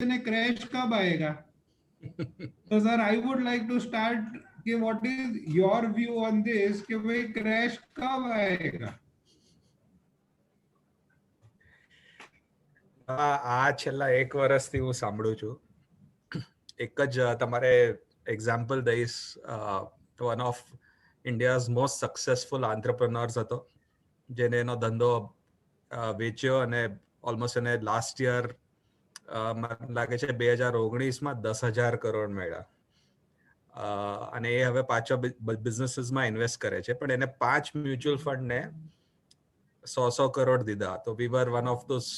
ने क्रैश कब आएगा? तो sir I would like to start कि what is your view on this कि भाई क्रैश कब आएगा? આ છેલ્લા 1 વર્ષથી હું સાંભળું છું. એક જ તમારે એક્ઝામ્પલ દઈશ. One of India's most successful entrepreneurs હતો, જેને એનો ધંધો વેચ્યો અને ઓલમોસ્ટ એને લાસ્ટ યર મને લાગે છે 2019માં 10,000 કરોડ મળ્યા. અને એ હવે પાછો બિઝનેસીસમાં ઇન્વેસ્ટ કરે છે, પણ એને 5 મ્યુચ્યુઅલ ફંડને 100 કરોડ દીધા. તો we were one of those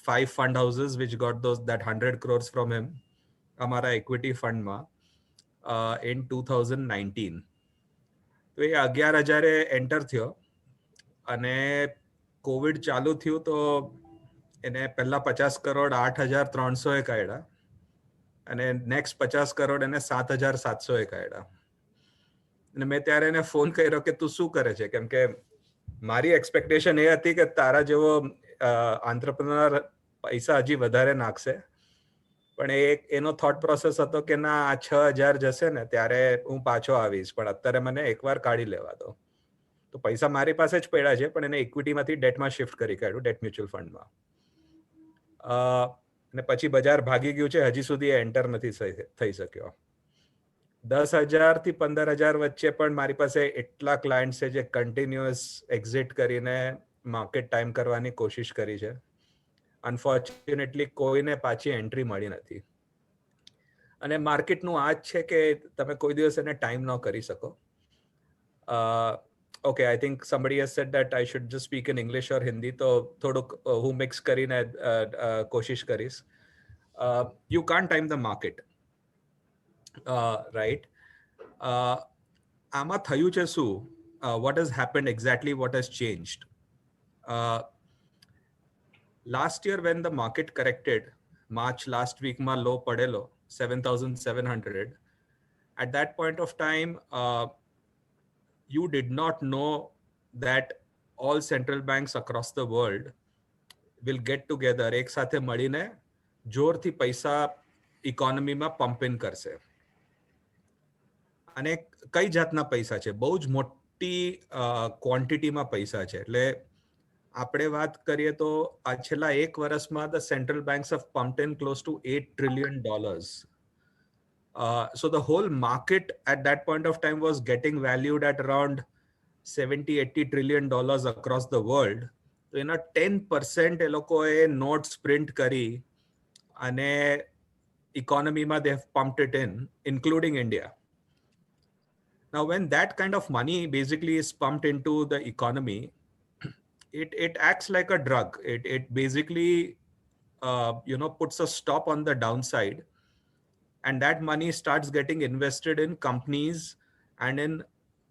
5 fund houses which got that 100 crores from him, અમારા equity fund માં, in 2019. તો એ 11,000 એન્ટર થયો અને કોવિડ ચાલુ થયું તો એને પહેલા 50 કરોડ 8,300 કાઢ્યા અને નેક્સ્ટ 50 કરોડ એને 7,700 કાઢ્યા. અને મેં ત્યારે એને ફોન કર્યો કે તું શું કરે છે, કેમ કે મારી એક્સપેક્ટેશન એ હતી કે તારા જેવો આંત્રપ્રનર પૈસા હજી વધારે નાખશે, પણ એનો થોટ પ્રોસેસ હતો કે ના, આ 6,000 જશે ને ત્યારે હું પાછો આવીશ, પણ અત્યારે મને એકવાર કાઢી લેવા દો. તો પૈસા મારી પાસે જ પડ્યા છે, પણ એને ઇક્વિટીમાંથી ડેટમાં શિફ્ટ કરી કાઢ્યું, ડેટ મ્યુચ્યુઅલ ફંડમાં. અને પછી બજાર ભાગી ગયું છે, હજી સુધી એ એન્ટર નથી થઈ શક્યો. 10,000 થી 15,000 વચ્ચે પણ મારી પાસે એટલા ક્લાયન્ટ છે જે કન્ટિન્યુઅસ એક્ઝિટ કરીને માર્કેટ ટાઈમ કરવાની કોશિશ કરી છે. અનફોર્ચ્યુનેટલી કોઈને પાછી એન્ટ્રી મળી નથી. અને માર્કેટનું આ જ છે કે તમે કોઈ દિવસ એને ટાઈમ ન કરી શકો. Okay, I think somebody has said that I should just speak in English or Hindi, તો થોડુંક હું મિક્સ કરીને કોશિશ કરીશ. You can't time the market, right? આમાં થયું છે શું? What has happened exactly? What has changed? Last year when the market corrected, March last week ma low padelo 7,700. At that point of time, you did not know that all central banks across the world will get together, ek સાથે મળીને જોરથી પૈસા ઇકોનોમીમાં pump in કરશે. અને કઈ જાતના પૈસા છે? બહુ જ મોટી ક્વોન્ટિટીમાં પૈસા છે. એટલે આપણે વાત કરીએ તો આ છેલ્લા 1 વર્ષમાં the central banks have pumped in close to $8 trillion. So the whole market at that point of time was getting valued at around $70-80 trillion across the world. તો એના 10% એ લોકોએ નોટ્સ પ્રિન્ટ કરી અને ઇકોનોમીમાં they have pumped it in, including India. Now when that kind of money basically is pumped into the economy, it acts like a drug. It basically puts a stop on the downside, and that money starts getting invested in companies and in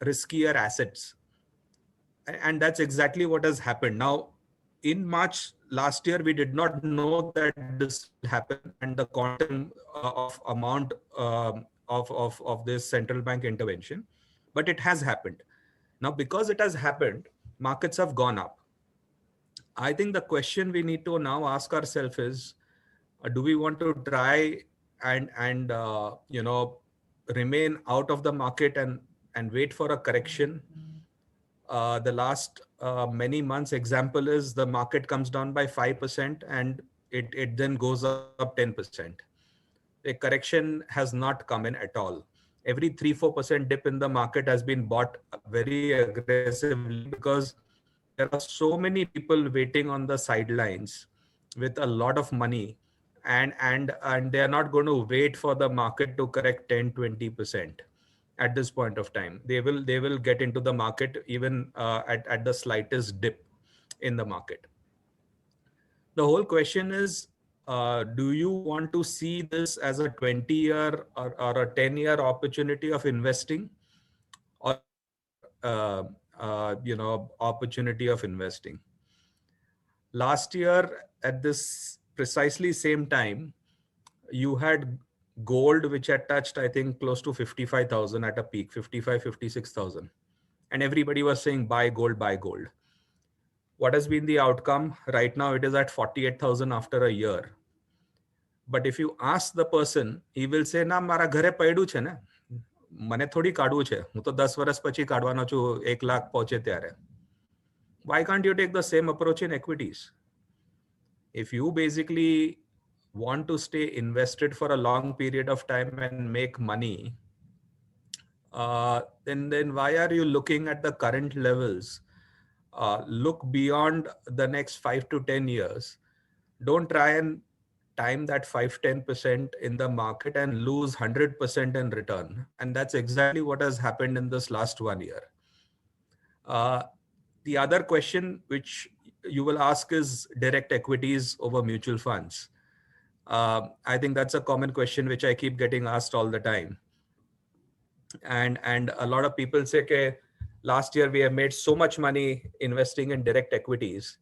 riskier assets. And that's exactly what has happened. Now, in March last year, we did not know that this will happen and the quantum of amount of this central bank intervention, but it has happened. Now, because it has happened, markets have gone up. I think the question we need to now ask ourselves is, do we want to try and remain out of the market and wait for a correction? The last many months example is the market comes down by 5% and it then goes up 10%. The correction has not come in at all. Every 3-4% dip in the market has been bought very aggressively because there are so many people waiting on the sidelines with a lot of money, and they are not going to wait for the market to correct 10-20%. At this point of time, they will get into the market even at the slightest dip in the market. The whole question is, do you want to see this as a 20-year or a 10-year opportunity of investing, or opportunity of investing? Last year at this precisely same time, you had gold, which had touched, I think, close to 55,000 at a peak, 55-56,000. And everybody was saying, buy gold, buy gold. What has been the outcome? Right now, it is at 48,000 after a year. But if you ask the person, he will say, "Na, mara ઘરે પડ્યું છે ને, મને થોડી કાઢવું છે, હું તો 10 વર્ષ પછી કાઢવાનો છું 1 લાખ પહોંચે ત્યારે." Why can't you take the same approach in equities? If you basically want to stay invested for a long period of time and make money, then why are you looking at the current levels? Look beyond the next 5 to 10 years. Don't try and time that 5-10% in the market and lose 100% in return. And that's exactly what has happened in this last 1 year. The other question which you will ask is direct equities over mutual funds. I think that's a common question which I keep getting asked all the time. And a lot of people say, okay, last year we have made so much money investing in direct equities.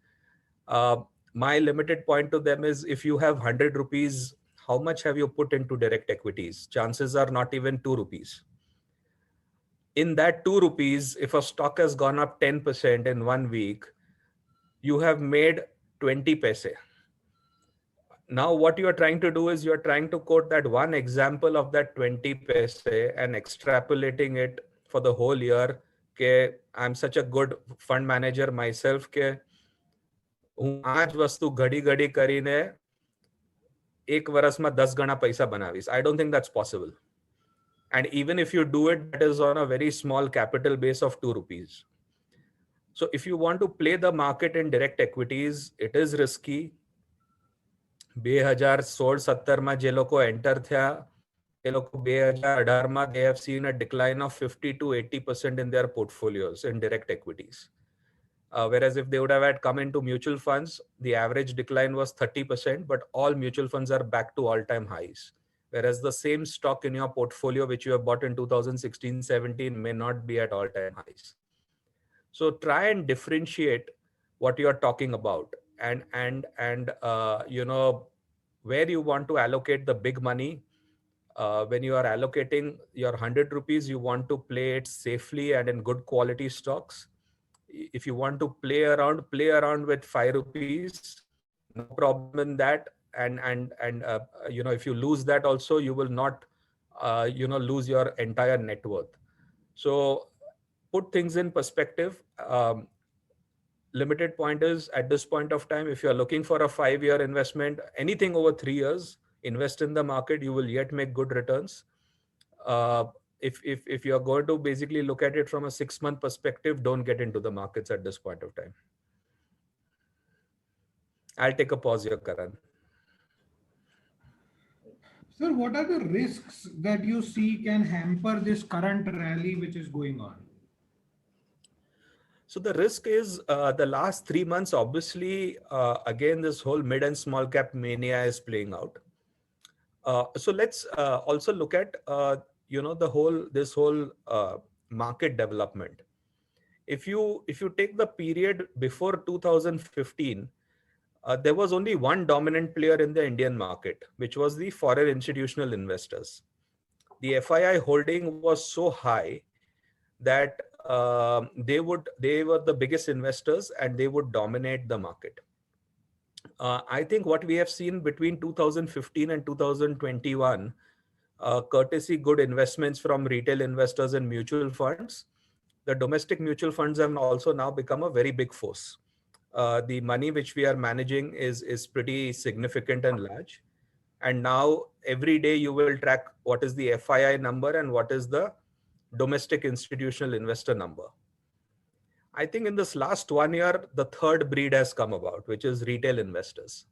My limited point to them is, if you have 100 rupees, how much have you put into direct equities? Chances are not even 2 rupees. In that 2 rupees, if a stock has gone up 10% in 1 week, you have made 20 paise. Now, what you are trying to do is you are trying to quote that one example of that 20 paise and extrapolating it for the whole year. Okay, I'm such a good fund manager myself કે હું આ જ વસ્તુ ઘડી ઘડી કરીને 1 વર્ષમાં 10 ગણા પૈસા બનાવીશ. I don't think that's possible. And even if you do it, that is on a very small capital base of 2 rupees. So if you want to play the market in direct equities, it is risky. 2016-17 માં જે લોકો enter થયા, એ લોકો 2018 માં they have seen a decline of 50 to 80% in their portfolios in direct equities. Whereas if they would have had come into mutual funds, the average decline was 30%, but all mutual funds are back to all-time highs. Whereas the same stock in your portfolio, which you have bought in 2016-17, may not be at all-time highs. So try and differentiate what you are talking about, and you know, where you want to allocate the big money. When you are allocating your 100 rupees, you want to play it safely and in good quality stocks. If you want to play around with 5 rupees, no problem in that. And you know, if you lose that also, you will not you know, lose your entire net worth. So put things in perspective. Limited point is, at this point of time, if you're looking for a 5-year investment, anything over 3 years, invest in the market, you will yet make good returns. If you're going to basically look at it from a 6-month perspective, don't get into the markets at this point of time. I'll take a pause here, Karan. Sir, what are the risks that you see can hamper this current rally which is going on? So the risk is the last 3 months, obviously, again, this whole mid and small cap mania is playing out. So let's also look at, you know, this whole market development. If you take the period before 2015, there was only one dominant player in the Indian market, which was the foreign institutional investors. The FII holding was so high that they were the biggest investors and they would dominate the market. I think what we have seen between 2015 and 2021, courtesy good investments from retail investors and mutual funds, the domestic mutual funds have also now become a very big force. The money which we are managing is pretty significant and large. And now every day you will track what is the FII number and what is the domestic institutional investor number. I think in this last 1 year, the third breed has come about, which is retail investors.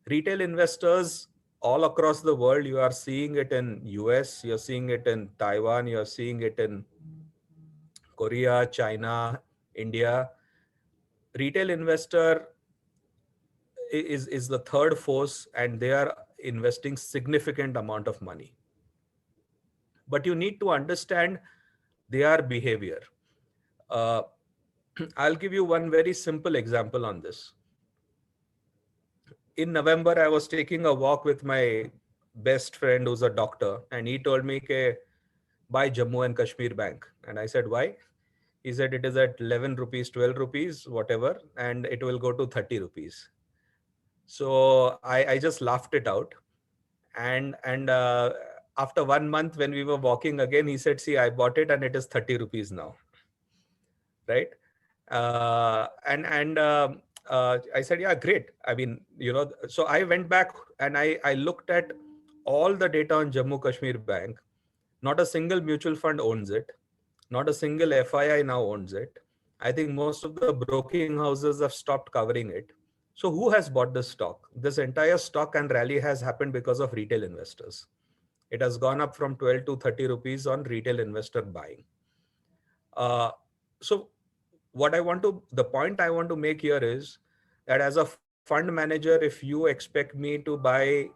Retail investors all across the world, you are seeing it in US, you're seeing it in Taiwan, you're seeing it in Korea, China, India. Retail investor is the third force, and they are investing significant amount of money. But you need to understand their behavior. I'll give you one very simple example on this. In November, I was taking a walk with my best friend who's a doctor, and he told me, buy Jammu and Kashmir Bank. And I said, why? He said, it is at 11 rupees, 12 rupees, whatever, and it will go to 30 rupees. So I just laughed it out. And after 1 month, when we were walking again, he said, see, I bought it and it is 30 rupees now. Right. I said, yeah, great. I mean, so I went back and I looked at all the data on Jammu Kashmir Bank. Not a single mutual fund owns it. Not a single FII now owns it. I think most of the broking houses have stopped covering it. So who has bought this stock? This entire stock and rally has happened because of retail investors. It has gone up from 12 to 30 rupees on retail investor buying. So the point I want to make here is that as a fund manager, if you expect me to buy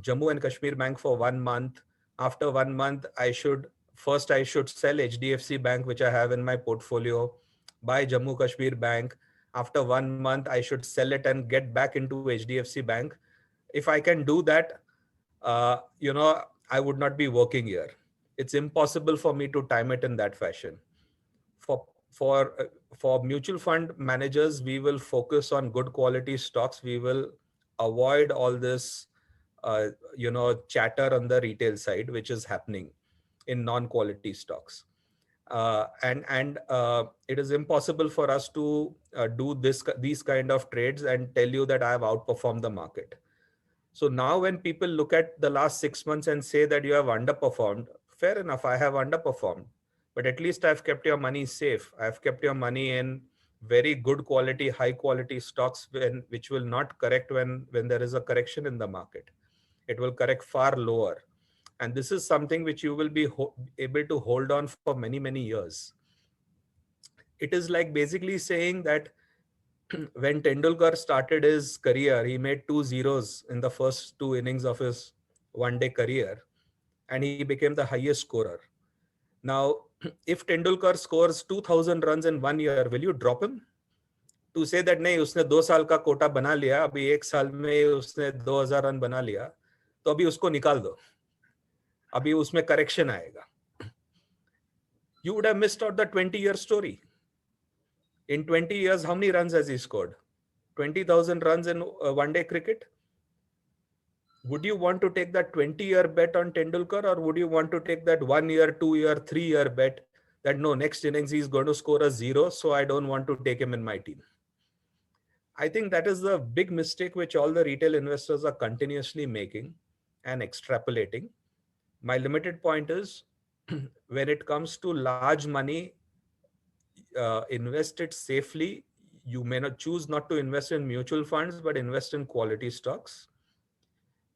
Jammu and Kashmir Bank for 1 month, after 1 month, I should sell HDFC Bank, which I have in my portfolio, buy Jammu Kashmir Bank. After 1 month, I should sell it and get back into HDFC Bank. If I can do that, I would not be working here. It's impossible for me to time it in that fashion. For mutual fund managers, we will focus on good quality stocks. We will avoid all this, chatter on the retail side, which is happening in non-quality stocks. And it is impossible for us to do these kind of trades and tell you that I have outperformed the market. So now when people look at the last 6 months and say that you have underperformed, fair enough, I have underperformed. But at least I've kept your money safe. I've kept your money in very good quality, high quality stocks which will not correct when there is a correction in the market. It will correct far lower. And this is something which you will be able to hold on for many, many years. It is like basically saying that when Tendulkar started his career, he made 2 zeros in the first 2 innings of his one-day career, and he became the highest scorer. Now, if Tendulkar scores 2,000 runs in 1 year, will you drop him? To say that नहीं उसने 2 साल का कोटा बना लिया, अभी 1 साल में उसने 2,000 रन बना लिया, तो अभी उसको निकाल दो, अभी उसमें correction आएगा. You would have missed out the 20-year story. In 20 years, how many runs has he scored? 20,000 runs in one-day cricket? Would you want to take that 20-year bet on Tendulkar, or would you want to take that 1 year, 2 year, 3 year bet that no, next innings he's going to score a zero, so I don't want to take him in my team? I think that is the big mistake which all the retail investors are continuously making and extrapolating. My limited point is when it comes to large money, invest it safely. You may not choose not to invest in mutual funds, but invest in quality stocks.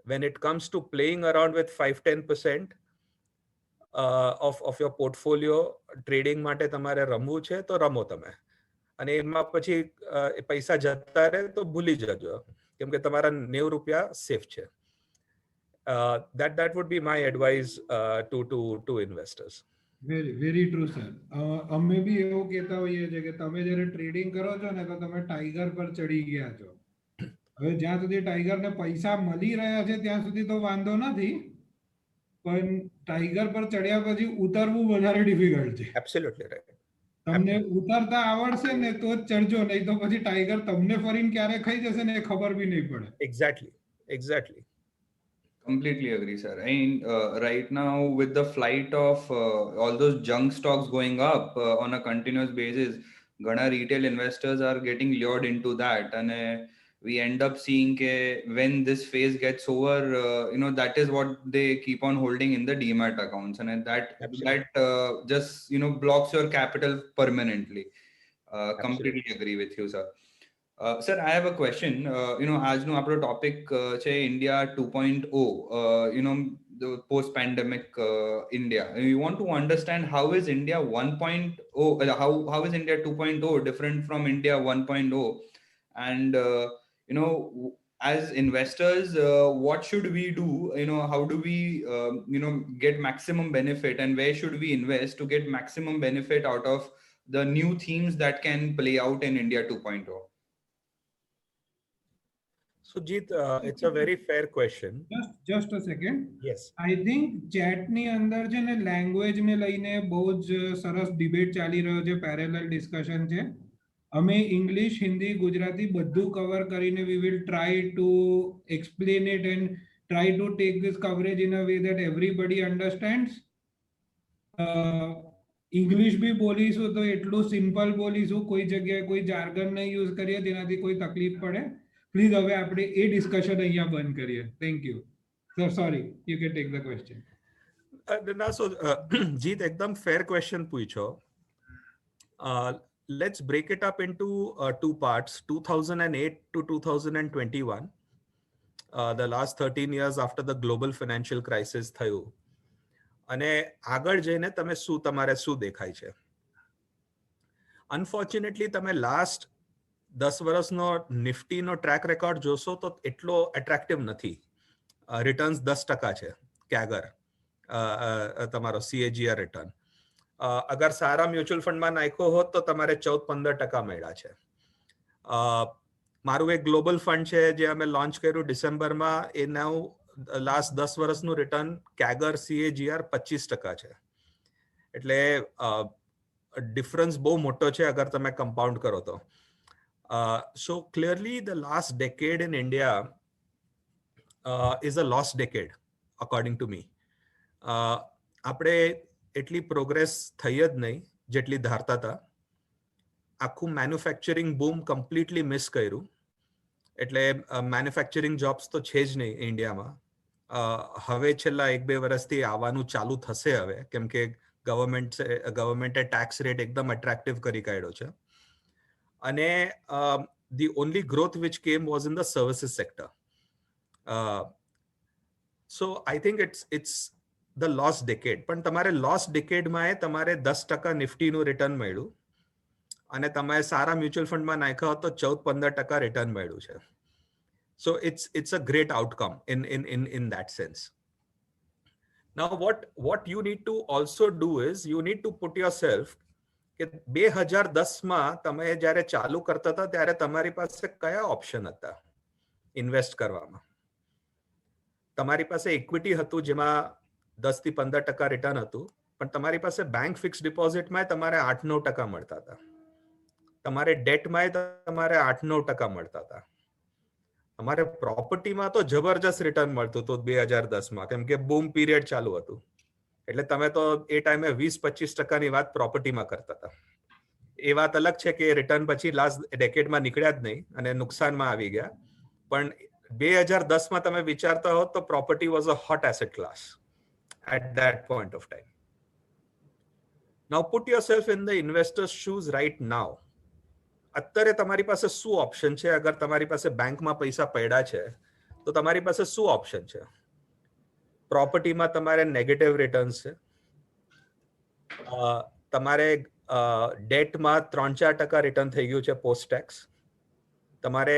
When it comes to playing around with 5-10% of your portfolio, trading માટે તમારે રમવું છે તો રમો તમે, અને એમાં પછી પૈસા જતા રહે તો ભૂલી જજો, કેમ કે તમારા 90 રૂપિયા સેફ છે. That would be my advice to investors. Very true, sir. અમે બી એવું કહેતા હોઈએ છે કે તમે જ્યારે ટ્રેડિંગ કરો છો ને તો તમે ટાઈગર પર ચડી ગયા છો. હવે જ્યાં સુધી ટાઈગર ને પૈસા મળી રહ્યા છે ત્યાં સુધી તો વાંધો નથી, પણ ટાઈગર પર ચડ્યા પછી ઉતરવું વધારે ડિફિકલ્ટ છે. Absolutely right. તમને ઉતરતા આવડશે ને તો જ ચડજો, નહીં તો પછી ટાઈગર તમને ફરીને ક્યારે ખાઈ જશે ને ખબર બી નહીં પડે. Exactly. Completely agree, sir. I mean, right now with the flight of all those junk stocks going up on a continuous basis, gana retail investors are getting lured into that, and we end up seeing when this phase gets over, that is what they keep on holding in the demat accounts, and that just blocks your capital permanently. Completely agree with you, sir. Sir, I have a question. આજનો આપણો topic છે India 2.0, the post-pandemic India. We want to understand how is India 1.0, how is India 2.0 different from India 1.0, and as investors, what should we do? How do we get maximum benefit, and where should we invest to get maximum benefit out of the new themes that can play out in India 2.0? So Jeet, it's a very fair question. Just a second. Yes. I think chat ની અંદર છે ને language ને લઈને બહુ જ સરસ debate ચાલી રહ્યો છે, પેરેલલ ડિસ્કશન છે. અમે ઇંગ્લિશ, હિન્દી, ગુજરાતી બધું કવર કરીને we will try to explain it and try to take this coverage in a way that everybody understands. English બી બોલીશું તો એટલું સિમ્પલ બોલીશું, કોઈ જગ્યાએ કોઈ જાર્ગન નહીં યુઝ કરીએ જેનાથી કોઈ તકલીફ પડે. પ્લીઝ હવે આપણે એ ડિસ્કશન અહીંયા બંધ કરીએ. Thank you sir. Sorry, you can take the question. ના, so જીત એકદમ fair question પૂછો. Let's break it up into two parts. 2008 to 2021, the last 13 years after the global financial crisis થયું, અને આગળ જઈને તમે તમારે શું દેખાય છે. અનફોર્ચ્યુનેટલી તમે લાસ્ટ 10 વર્ષનો નિફ્ટીનો ટ્રેક રેકોર્ડ જોશો તો એટલો એટ્રેક્ટિવ નથી. રિટર્ન્સ 10% છે કેગર, તમારો CAGR રિટર્ન. અગર સારા મ્યુચ્યુઅલ ફંડમાં નાખ્યો હોત તો તમારે 14-15% મળ્યા છે. મારું એક ગ્લોબલ ફંડ છે જે અમે લોન્ચ કર્યું ડિસેમ્બરમાં, એનું લાસ્ટ 10 વર્ષનું રિટર્ન કેગર CAGR 25% છે. એટલે ડિફરન્સ બહુ મોટો છે અગર તમે કમ્પાઉન્ડ કરો તો. So clearly the last decade in India is a lost decade according to me. આપણે એટલી પ્રોગ્રેસ થઈ જ નહીં જેટલી ધારતા હતા. આખું મેન્યુફેક્ચરિંગ બૂમ કમ્પ્લીટલી મિસ કર્યું. એટલે મેન્યુફેક્ચરિંગ જોબ્સ તો છે જ નહીં ઇન્ડિયામાં. હવે છેલ્લા 1-2 વર્ષથી આવવાનું ચાલુ થશે હવે, કેમ કે ગવર્મેન્ટે ટેક્સ રેટ એકદમ એટ્રેક્ટિવ કરી કાઢ્યો છે. અને the only growth which came was in the services sector. So I think it's the lost decade. પણ તમારે lost decade માં તમારે 10% નિફ્ટીનું રિટર્ન મળ્યું અને તમે સારા મ્યુચ્યુઅલ ફંડમાં નાખ્યા હોત તો 14-15% રિટર્ન મળ્યું છે. So it's a great outcome in that sense. Now what you need to also do is you need to put yourself કે 2010માં તમે જ્યારે ચાલુ કરતા હતા ત્યારે તમારી પાસે કયા ઓપ્શન હતા ઇન્વેસ્ટ કરવામાં. તમારી પાસે ઇક્વિટી હતું જેમાં 10-15% રિટર્ન હતું, પણ તમારી પાસે બેંક ફિક્સ ડિપોઝિટમાં તમારે 8-9% મળતા હતા. તમારે ડેટમાં તમારે 8-9% મળતા હતા. તમારે પ્રોપર્ટીમાં તો જબરજસ્ત રિટર્ન મળતું હતું 2010માં, કેમ કે બૂમ પીરિયડ ચાલુ હતું. એટલે તમે તો એ ટાઈમે 20-25%ની વાત પ્રોપર્ટીમાં કરતા હતા. એ વાત અલગ છે કે રિટર્ન પછી લાસ્ટ ડેકેડમાં નીકળ્યા જ નહીં અને નુકસાનમાં આવી ગયા. પણ 2010માં તમે વિચારતા હોત તો property was a hot asset class at that point of time. Now put yourself in the investor's shoes right now. અત્યારે તમારી પાસે શું ઓપ્શન છે? અગર તમારી પાસે બેંકમાં પૈસા પડ્યા છે તો તમારી પાસે શું ઓપ્શન છે? પ્રોપર્ટીમાં તમારે નેગેટિવ રિટર્ન્સ છે. તમારે ડેટમાં 3-4% રિટર્ન થઈ ગયું છે પોસ્ટ ટેક્સ. તમારે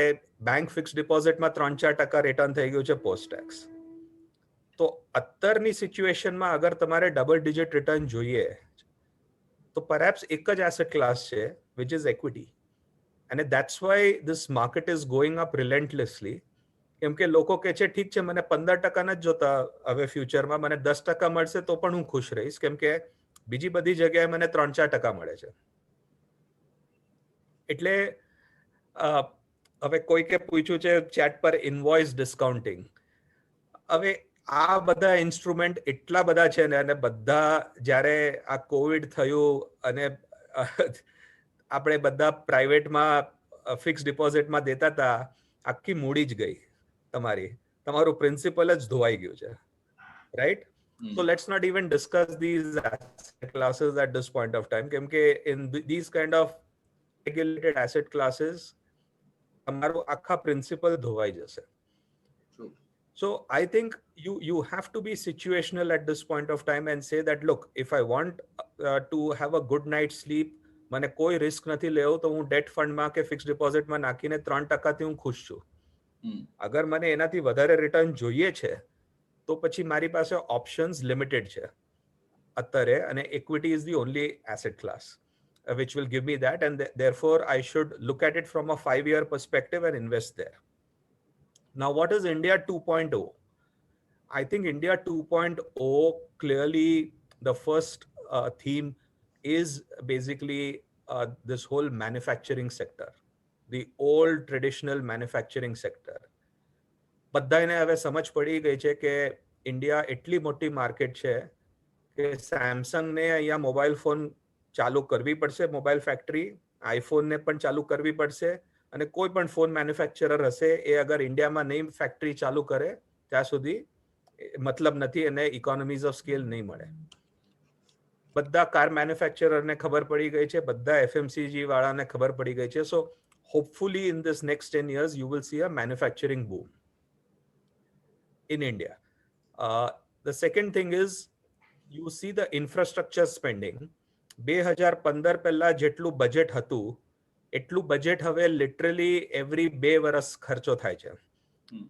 બેંક ફિક્સ ડિપોઝિટમાં 3-4% રિટર્ન થઈ ગયું છે પોસ્ટ ટેક્સ. તો અત્યારની સિચ્યુએશનમાં અગર તમારે ડબલ ડિજિટ રિટર્ન જોઈએ તો પરહેપ્સ એક જ એસેટ ક્લાસ છે વિચ ઇઝ ઇક્વિટી. અને that's why this market is going up relentlessly. કેમ કે લોકો કહે છે ઠીક છે મને 15% નથી જોતા હવે ફ્યુચરમાં, મને 10% મળશે તો પણ હું ખુશ રહીશ, કેમ કે બીજી બધી જગ્યાએ મને 3-4% મળે છે. એટલે હવે કોઈકે પૂછ્યું છે ચેટ પર ઇનવોઇસ ડિસ્કાઉન્ટિંગ. હવે આ બધા ઇન્સ્ટ્રુમેન્ટ એટલા બધા છે ને, અને બધા જ્યારે આ કોવિડ થયું અને આપણે બધા પ્રાઇવેટમાં ફિક્સ ડિપોઝિટમાં દેતા હતા, આખી મૂડી જ ગઈ તમારું પ્રિન્સિપલ જ ધોવાઈ ગયું છે, right? So let's not even discuss these asset classes at this point of time, કેમ કે in these kind of regulated asset classes તમારું આખા પ્રિન્સિપલ ધોવાઈ જશે. So I think you have to be situational at this point of time and say that look, if I want to have a good night's sleep, મને કોઈ risk નથી લેવો તો હું ડેટ ફંડમાં કે ફિક્સ ડિપોઝિટમાં નાખીને 3%થી હું ખુશ છું. અગર મને એનાથી વધારે રિટર્ન જોઈએ છે તો પછી મારી પાસે ઓપ્શન્સ લિમિટેડ છે અત્યારે, અને equity is the only asset class which will give me that, and therefore I should look at it from a 5-year perspective and invest there. Now, what is India 2.0? I think India 2.0, clearly the first theme is basically this whole manufacturing sector, the old traditional manufacturing sector. બધાને હવે સમજ પડી ગઈ છે કે India એટલી મોટી market છે કે સેમસંગને અહીંયા મોબાઈલ ફોન ચાલુ કરવી પડશે, મોબાઈલ ફેક્ટરી આઈફોનને પણ ચાલુ કરવી પડશે, અને કોઈ પણ ફોન મેન્યુફેક્ચરર હશે એ અગર ઇન્ડિયામાં નહીં ફેક્ટરી ચાલુ કરે ત્યાં સુધી મતલબ નથી, એને ઇકોનોમીઝ ઓફ સ્કેલ નહીં મળે. બધા કાર મેન્યુફેક્ચરરને ખબર પડી ગઈ છે, બધા એફએમસીજી વાળાને ખબર પડી ગઈ છે. So hopefully in this next 10 years you will see a manufacturing boom in India. The second thing is you see the infrastructure spending. 2015 પહેલા જેટલું બજેટ હતું એટલું બજેટ હવે લિટરલી એવરી 2 વર્ષ ખર્ચો થાય છે.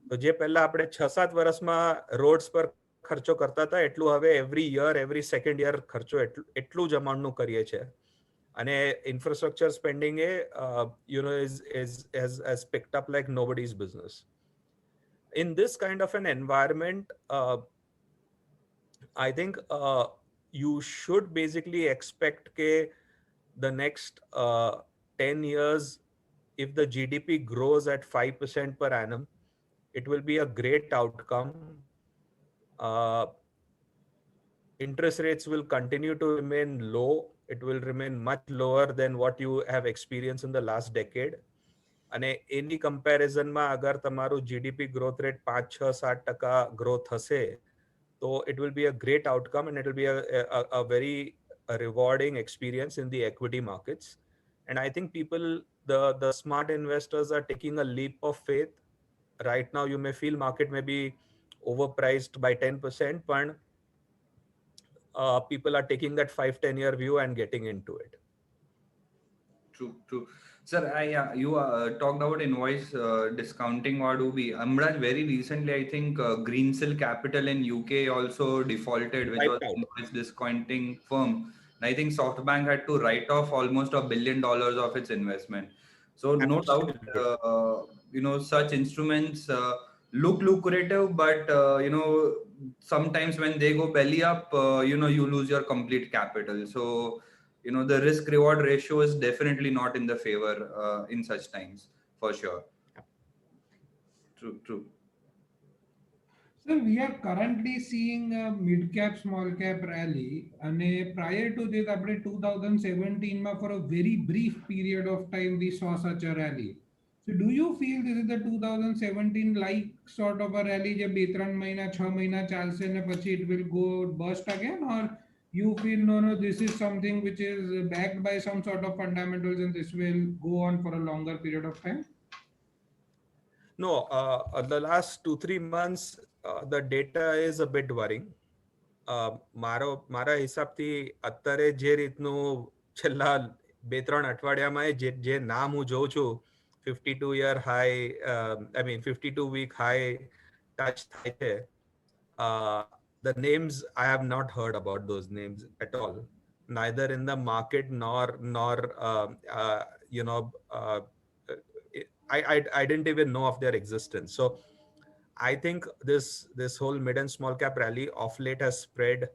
તો જે પહેલા આપણે 6-7 વર્ષમાં રોડ્સ પર ખર્ચો કરતા હતા એટલું હવે every year every second year ખર્ચો એટલું જ અમાઉન્ટનું કરીએ છીએ. અને infrastructure spending A has picked up like nobody's business. In this kind of an environment, I think you should basically expect ke the next 10 years, if the GDP grows at 5% per annum, it will be a great outcome. Interest rates will continue to remain low. It will remain much lower than what you have experienced in the last decade. અને એની કમ્પેરિઝનમાં અગર તમારું GDP growth rate 5-6-7% growth હશે તો it will be a great outcome and it will be a very rewarding experience in the equity markets. And I think people, the smart investors are taking a leap of faith. Right now you may feel market may be overpriced by 10%, but people are taking that 5-10 year view and getting into it. True. Sir, you talked about invoice discounting or do be. Amraj, very recently, I think Greensill Capital in UK also defaulted, which was an invoice discounting firm. And I think SoftBank had to write off almost $1 billion of its investment. So no doubt, such instruments look lucrative, but sometimes when they go belly up, you lose your complete capital. So the risk reward ratio is definitely not in the favor in such times, for sure. True. So we are currently seeing a mid cap small cap rally, and prior to this આપણે 2017 માં for a very brief period of time we saw such a rally. So do you feel this is the 2017 like sort of a rally જે 2-3 મહિના 6 મહિના ચાલશે ને પછી it will go burst again, or you feel no, this is something which is backed by some sort of fundamentals and this will go on for a longer period of time? No, the last 2-3 months the data is a bit worrying. મારા હિસાબથી અત્યારે જે રીતનું છેલ્લા 2-3 અઠવાડિયામાં જે નામ હું જોઉં છું 52 year high, 52 week high touch થાય છે, the names I have not heard about those names at all, neither in the market nor I didn't even know of their existence. So I think this whole mid and small cap rally of late has spread,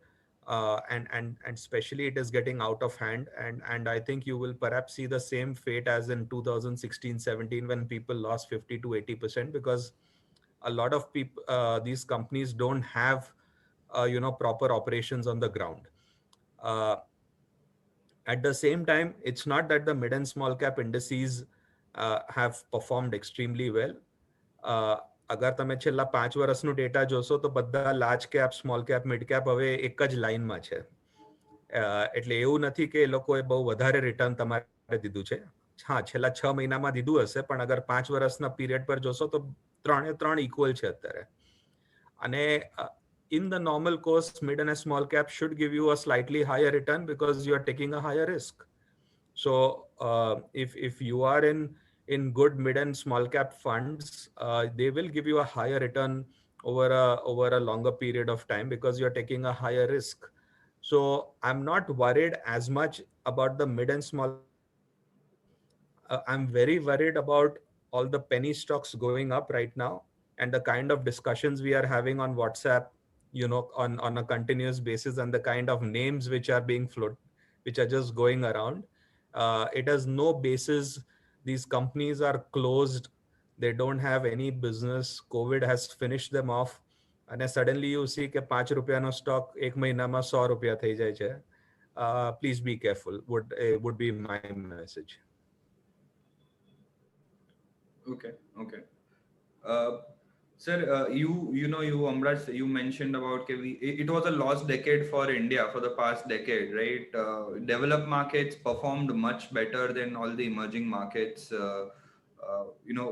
and especially it is getting out of hand, and I think you will perhaps see the same fate as in 2016-17 when people lost 50-80%, because a lot of people, these companies don't have proper operations on the ground. At the same time, it's not that the mid and small cap indices have performed extremely well. અગર તમે છેલ્લા 5 વર્ષનું data જોશો તો બધા large cap small cap mid cap હવે એક જ લાઇનમાં છે. એટલે એવું નથી કે એ લોકોએ બહુ વધારે રિટર્ન તમારે દીધું છે. હા, છેલ્લા 6 મહિનામાં દીધું હશે, પણ અગર 5 વર્ષના પીરિયડ પર જોશો તો 3 ઇક્વલ છે અત્યારે. અને in the normal course, mid and a small cap should give you a slightly higher return because you are taking a higher risk. So if you are in good mid and small cap funds, they will give you a higher return over a longer period of time because you're taking a higher risk. So I'm not worried as much about the mid and small. I'm very worried about all the penny stocks going up right now and the kind of discussions we are having on WhatsApp, on a continuous basis, and the kind of names which are being floated, which are just going around. It has no basis. These companies are closed. They don't have any business. COVID has finished them off. And suddenly you see કે ₹5 stock એક મહિનામાં ₹100 થઈ જાય છે. Please be careful would be my message. Okay. Sir, you Amraj, you mentioned about it was a lost decade for India for the past decade, right? Developed markets performed much better than all the emerging markets,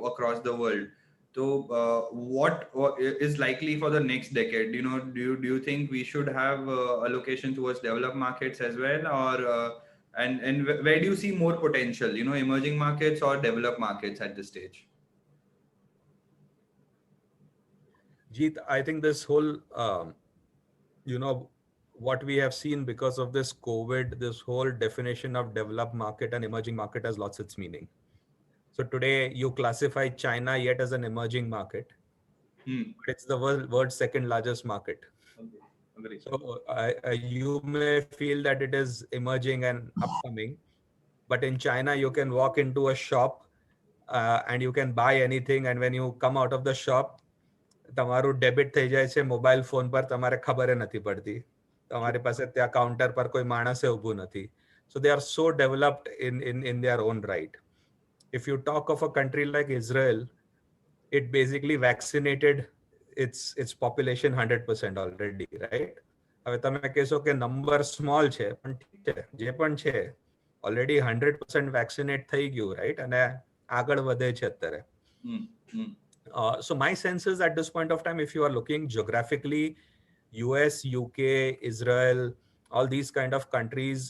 across the world. So, what is likely for the next decade? Do you think we should have allocation towards developed markets as well, or and where do you see more potential? Emerging markets or developed markets at this stage? Jeet, I think this whole, what we have seen because of this COVID, this whole definition of developed market and emerging market has lost its meaning. So today you classify China yet as an emerging market. But it's the world's second largest market. Agree. So you may feel that it is emerging and upcoming, but in China you can walk into a shop and you can buy anything, and when you come out of the shop, તમારું debit થઈ જાય છે mobile phone પર, તમારે ખબર નથી પડતી. તમારી પાસે ત્યાં કાઉન્ટર પર કોઈ માણસે ઊભું નથી. So they are so developed in their own right. If you talk of a country like Israel, it basically vaccinated its population 100% already, right? હવે તમે કહેશો કે નંબર સ્મોલ છે, પણ ઠીક છે, જે પણ છે ઓલરેડી 100% વેક્સિનેટ થઈ ગયું, રાઈટ? અને આગળ વધે છે અત્યારે. So my sense is at this point of time, if you are looking geographically, US, UK, Israel, all these kind of countries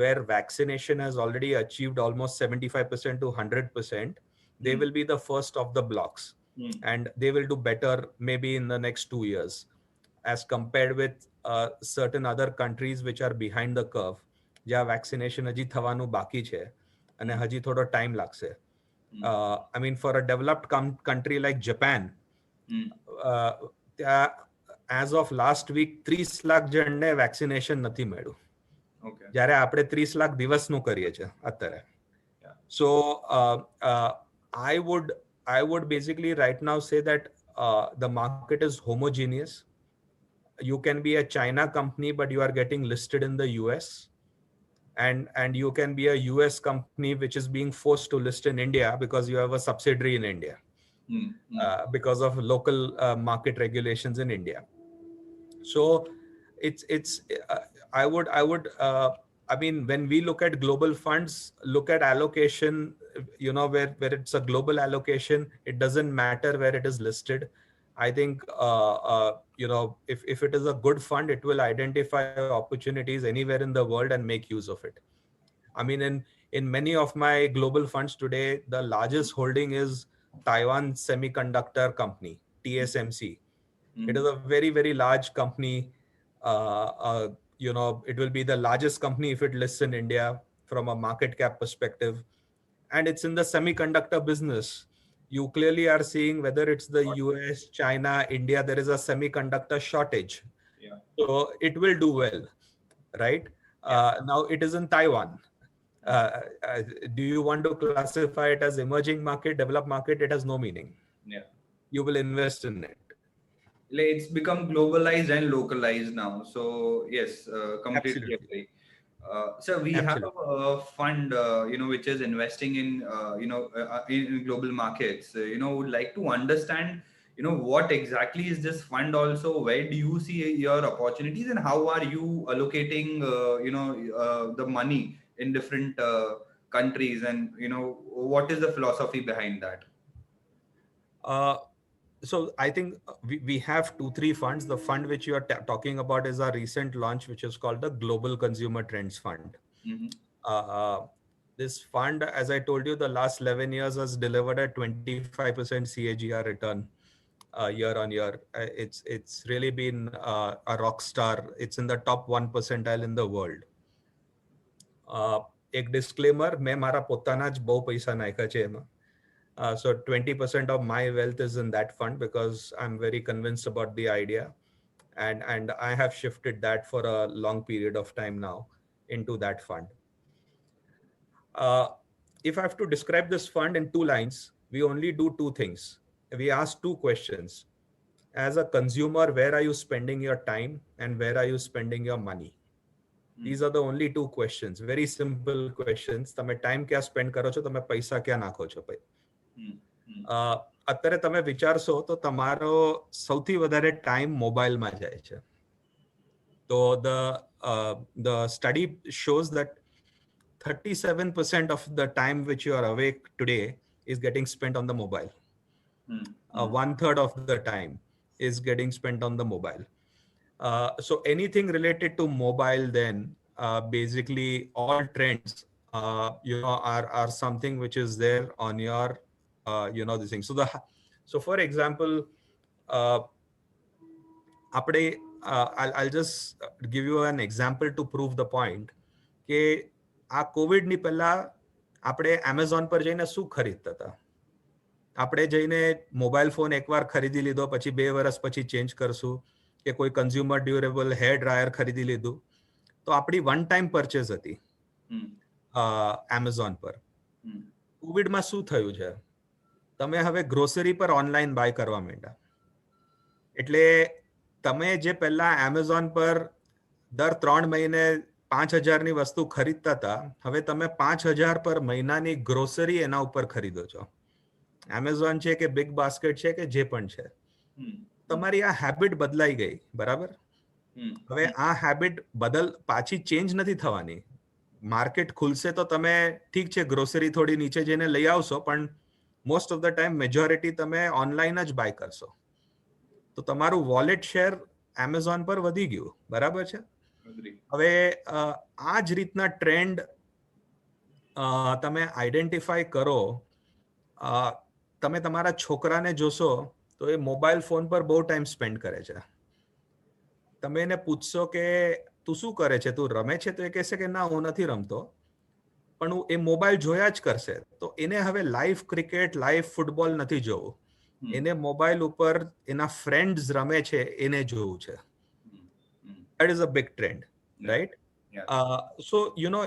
where vaccination has already achieved almost 75% to 100%, they will be the first of the blocks. And they will do better maybe in the next 2 years as compared with certain other countries which are behind the curve. જ્યાં vaccination હજી થવાનું બાકી છે અને હજી થોડો time લાગશે. I mean, for a developed country like Japan, as of last week, 30 lakh જણને vaccination નથી મળ્યું. જ્યારે આપણે 30 લાખ દિવસનું કરીએ છીએ અત્યારે. So I would basically right now say that the market is homogeneous. You can be a China company, but you are getting listed in the US. And you can be a US company which is being forced to list in India because you have a subsidiary in India because of local market regulations in India. So it's I mean, when we look at global funds, look at allocation, where it's a global allocation, it doesn't matter where it is listed. I think, if it is a good fund, it will identify opportunities anywhere in the world and make use of it. I mean, in many of my global funds today, the largest holding is Taiwan Semiconductor Company, TSMC. It is a very, very large company. It will be the largest company if it lists in India from a market cap perspective. And it's in the semiconductor business. You clearly are seeing whether it's the US, China, India, there is a semiconductor shortage. So it will do well, right? Now it is in Taiwan. Do you want to classify it as emerging market, developed market? It has no meaning. You will invest in it. It's become globalized and localized now. So yes, completely agree. So we have a fund, which is investing in, in global markets. Would like to understand, what exactly is this fund also? Where do you see your opportunities, and how are you allocating, the money in different countries, and what is the philosophy behind that? So I think we have 2-3 funds. The fund which you are talking about is our recent launch, which is called the Global Consumer Trends Fund. This fund, as I told you, the last 11 years has delivered a 25% CAGR return year on year. It's really been a rock star. It's in the top 1 percentile in the world. એક disclaimer, मैं મારા પોતાના જ બહુ પૈસા નાખ્યા છે એમાં. So 20% of my wealth is in that fund because I'm very convinced about the idea, and I have shifted that for a long period of time now into that fund. If I have to describe this fund in 2 lines, we only do 2 things. We ask 2 questions. As a consumer, where are you spending your time and where are you spending your money? These are the only 2 questions. Very simple questions. તમે time ક્યાં spend કરો છો, તમે પૈસા ક્યાં નાખો છો ભાઈ? અત્યારે તમે વિચારશો તો તમારો સૌથી વધારે ટાઈમ મોબાઈલમાં જાય છે. તો the study shows that 37% of the time which you are awake today is getting spent on the mobile. 1/3 of the time is getting spent on the mobile. So anything related to mobile, then basically all trends, are something which is there on your, this thing. So for example, I'll just give you an example to prove the point. કે આ Covid ની પહેલા આપણે Amazon પર જઈને શું ખરીદતા હતા? આપણે જઈને મોબાઈલ ફોન એકવાર ખરીદી લીધો, પછી 2 વર્ષ પછી ચેન્જ કરશું, કે કોઈ કન્ઝ્યુમર ડ્યુરેબલ હેર ડ્રાયર ખરીદી લીધું, તો આપણી વન ટાઈમ પરચેઝ હતી એમેઝોન પર. કોવિડમાં શું થયું છે? તમે હવે ગ્રોસરી પર ઓનલાઈન બાય કરવા માંડ્યા. એટલે તમે જે પહેલા એમેઝોન પર દર 3 મહિને 5,000 ની વસ્તુ ખરીદતા હતા, હવે તમે 5,000 પર મહિનાની ગ્રોસરી એના ઉપર ખરીદો છો. એમેઝોન છે કે બિગ બાસ્કેટ છે કે જે પણ છે, તમારી આ હેબિટ બદલાઈ ગઈ, બરાબર? હવે આ હેબિટ પાછી ચેન્જ નથી થવાની. માર્કેટ ખુલશે તો તમે ઠીક છે ગ્રોસરી થોડી નીચે જઈને લઈ આવશો, પણ most of the time majority તમે ઓનલાઈન જ બાય કરશો. તો તમારું વોલેટ શેર એમેઝોન પર વધી ગયું, બરાબર છે? હવે આ જ રીતના ટ્રેન્ડ તમે આઈડેન્ટિફાઈ કરો. તમે તમારા છોકરાને જોશો તો એ મોબાઈલ ફોન પર બહુ ટાઈમ સ્પેન્ડ કરે છે. તમે એને પૂછશો કે તું શું કરે છે, તું રમે છે? તો એ કહેશે કે ના, હું નથી રમતો, પણ એ મોબાઈલ જોયા જ કરશે. તો એને હવે લાઈવ ક્રિકેટ, લાઈવ ફૂટબોલ નથી જોવું, એને મોબાઈલ ઉપર એના ફ્રેન્ડ્સ રમે છે એને જોવું છે. That is a big trend, right? So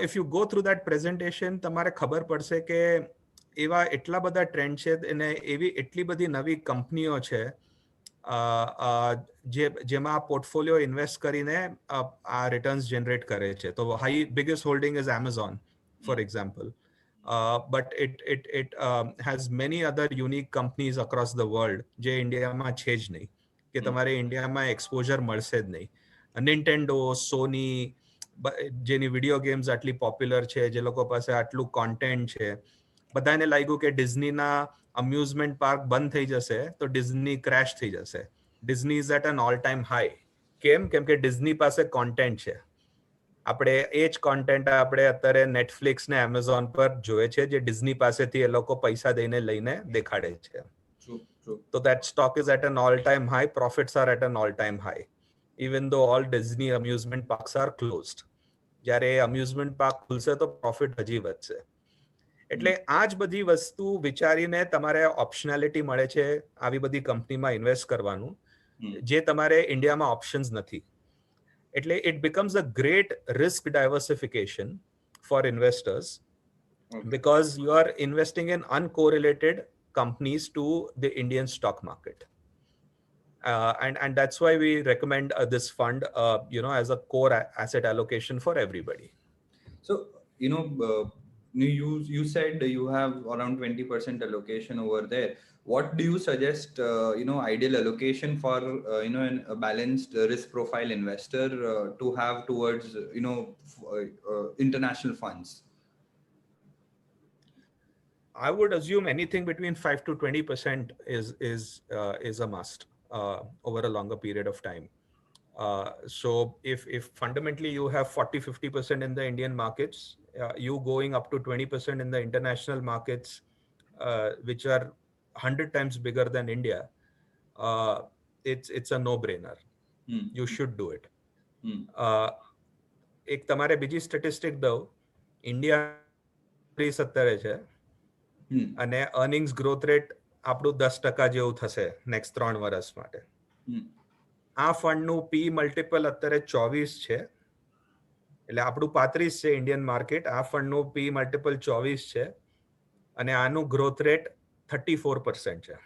if you go through that presentation, તમારે ખબર પડશે કે એવા એટલા બધા ટ્રેન્ડ છે, અને એવી એટલી બધી નવી કંપનીઓ છે જેમાં પોર્ટફોલિયો ઇન્વેસ્ટ કરીને આ રિટર્ન્સ જનરેટ કરે છે. તો biggest holding is Amazon, for example. But it has many other unique companies across the world જે ઇન્ડિયામાં છે જ નહીં, કે તમારે ઇન્ડિયામાં એક્સપોઝર મળશે જ નહીં. નિન્ટેન્ડો, સોની, જેની વિડીયો ગેમ્સ આટલી પોપ્યુલર છે, જે લોકો પાસે આટલું કોન્ટેન્ટ છે, બધાને લાગ્યું કે ડિઝનીના અમ્યુઝમેન્ટ પાર્ક બંધ થઈ જશે તો ડિઝની ક્રેશ થઈ જશે. Disney is at an all time high. કેમ કે ડિઝની પાસે કોન્ટેન્ટ છે. આપણે એ જ કોન્ટેન્ટ આપણે અત્યારે નેટફ્લિક્સ ને એમેઝોન પર જોઈએ છે, જે ડિઝની પાસેથી એ લોકો પૈસા દઈને લઈને દેખાડે છે. તો that stock is at an all-time high. Profits are at an all-time high, even though all Disney amusement parks are closed. જ્યારે અમ્યુઝમેન્ટ પાર્ક ખુલશે તો પ્રોફિટ હજી વધશે. એટલે આ જ બધી વસ્તુ વિચારીને તમારે ઓપ્શનાલિટી મળે છે આવી બધી કંપનીમાં ઇન્વેસ્ટ કરવાનું, જે તમારે ઇન્ડિયામાં ઓપ્શન્સ નથી. એટલે it becomes a great risk diversification for investors, because you are investing in uncorrelated companies to the Indian stock market. And that's why we recommend this fund, as a core asset allocation for everybody. So, you said you have around 20% allocation over there. What do you suggest, ideal allocation for, a balanced risk profile investor to have towards, international funds? I would assume anything between 5 to 20% is a must over a longer period of time. So if fundamentally you have 40-50% in the Indian markets, you going up to 20% in the international markets, which are 100 times bigger than India, it's a no-brainer. You should do it. એક તમારે બીજી statistic દઉં. India 70 છે અને earnings growth rate આપણું 10% જેવું થશે next 3 વર્ષ માટે. આ ફંડનું પી મલ્ટિપલ અત્યારે 24 છે, એટલે આપણું 35 છે ઇન્ડિયન માર્કેટ, આ ફંડનું P મલ્ટિપલ 24 છે અને આનું ગ્રોથ રેટ 34% છે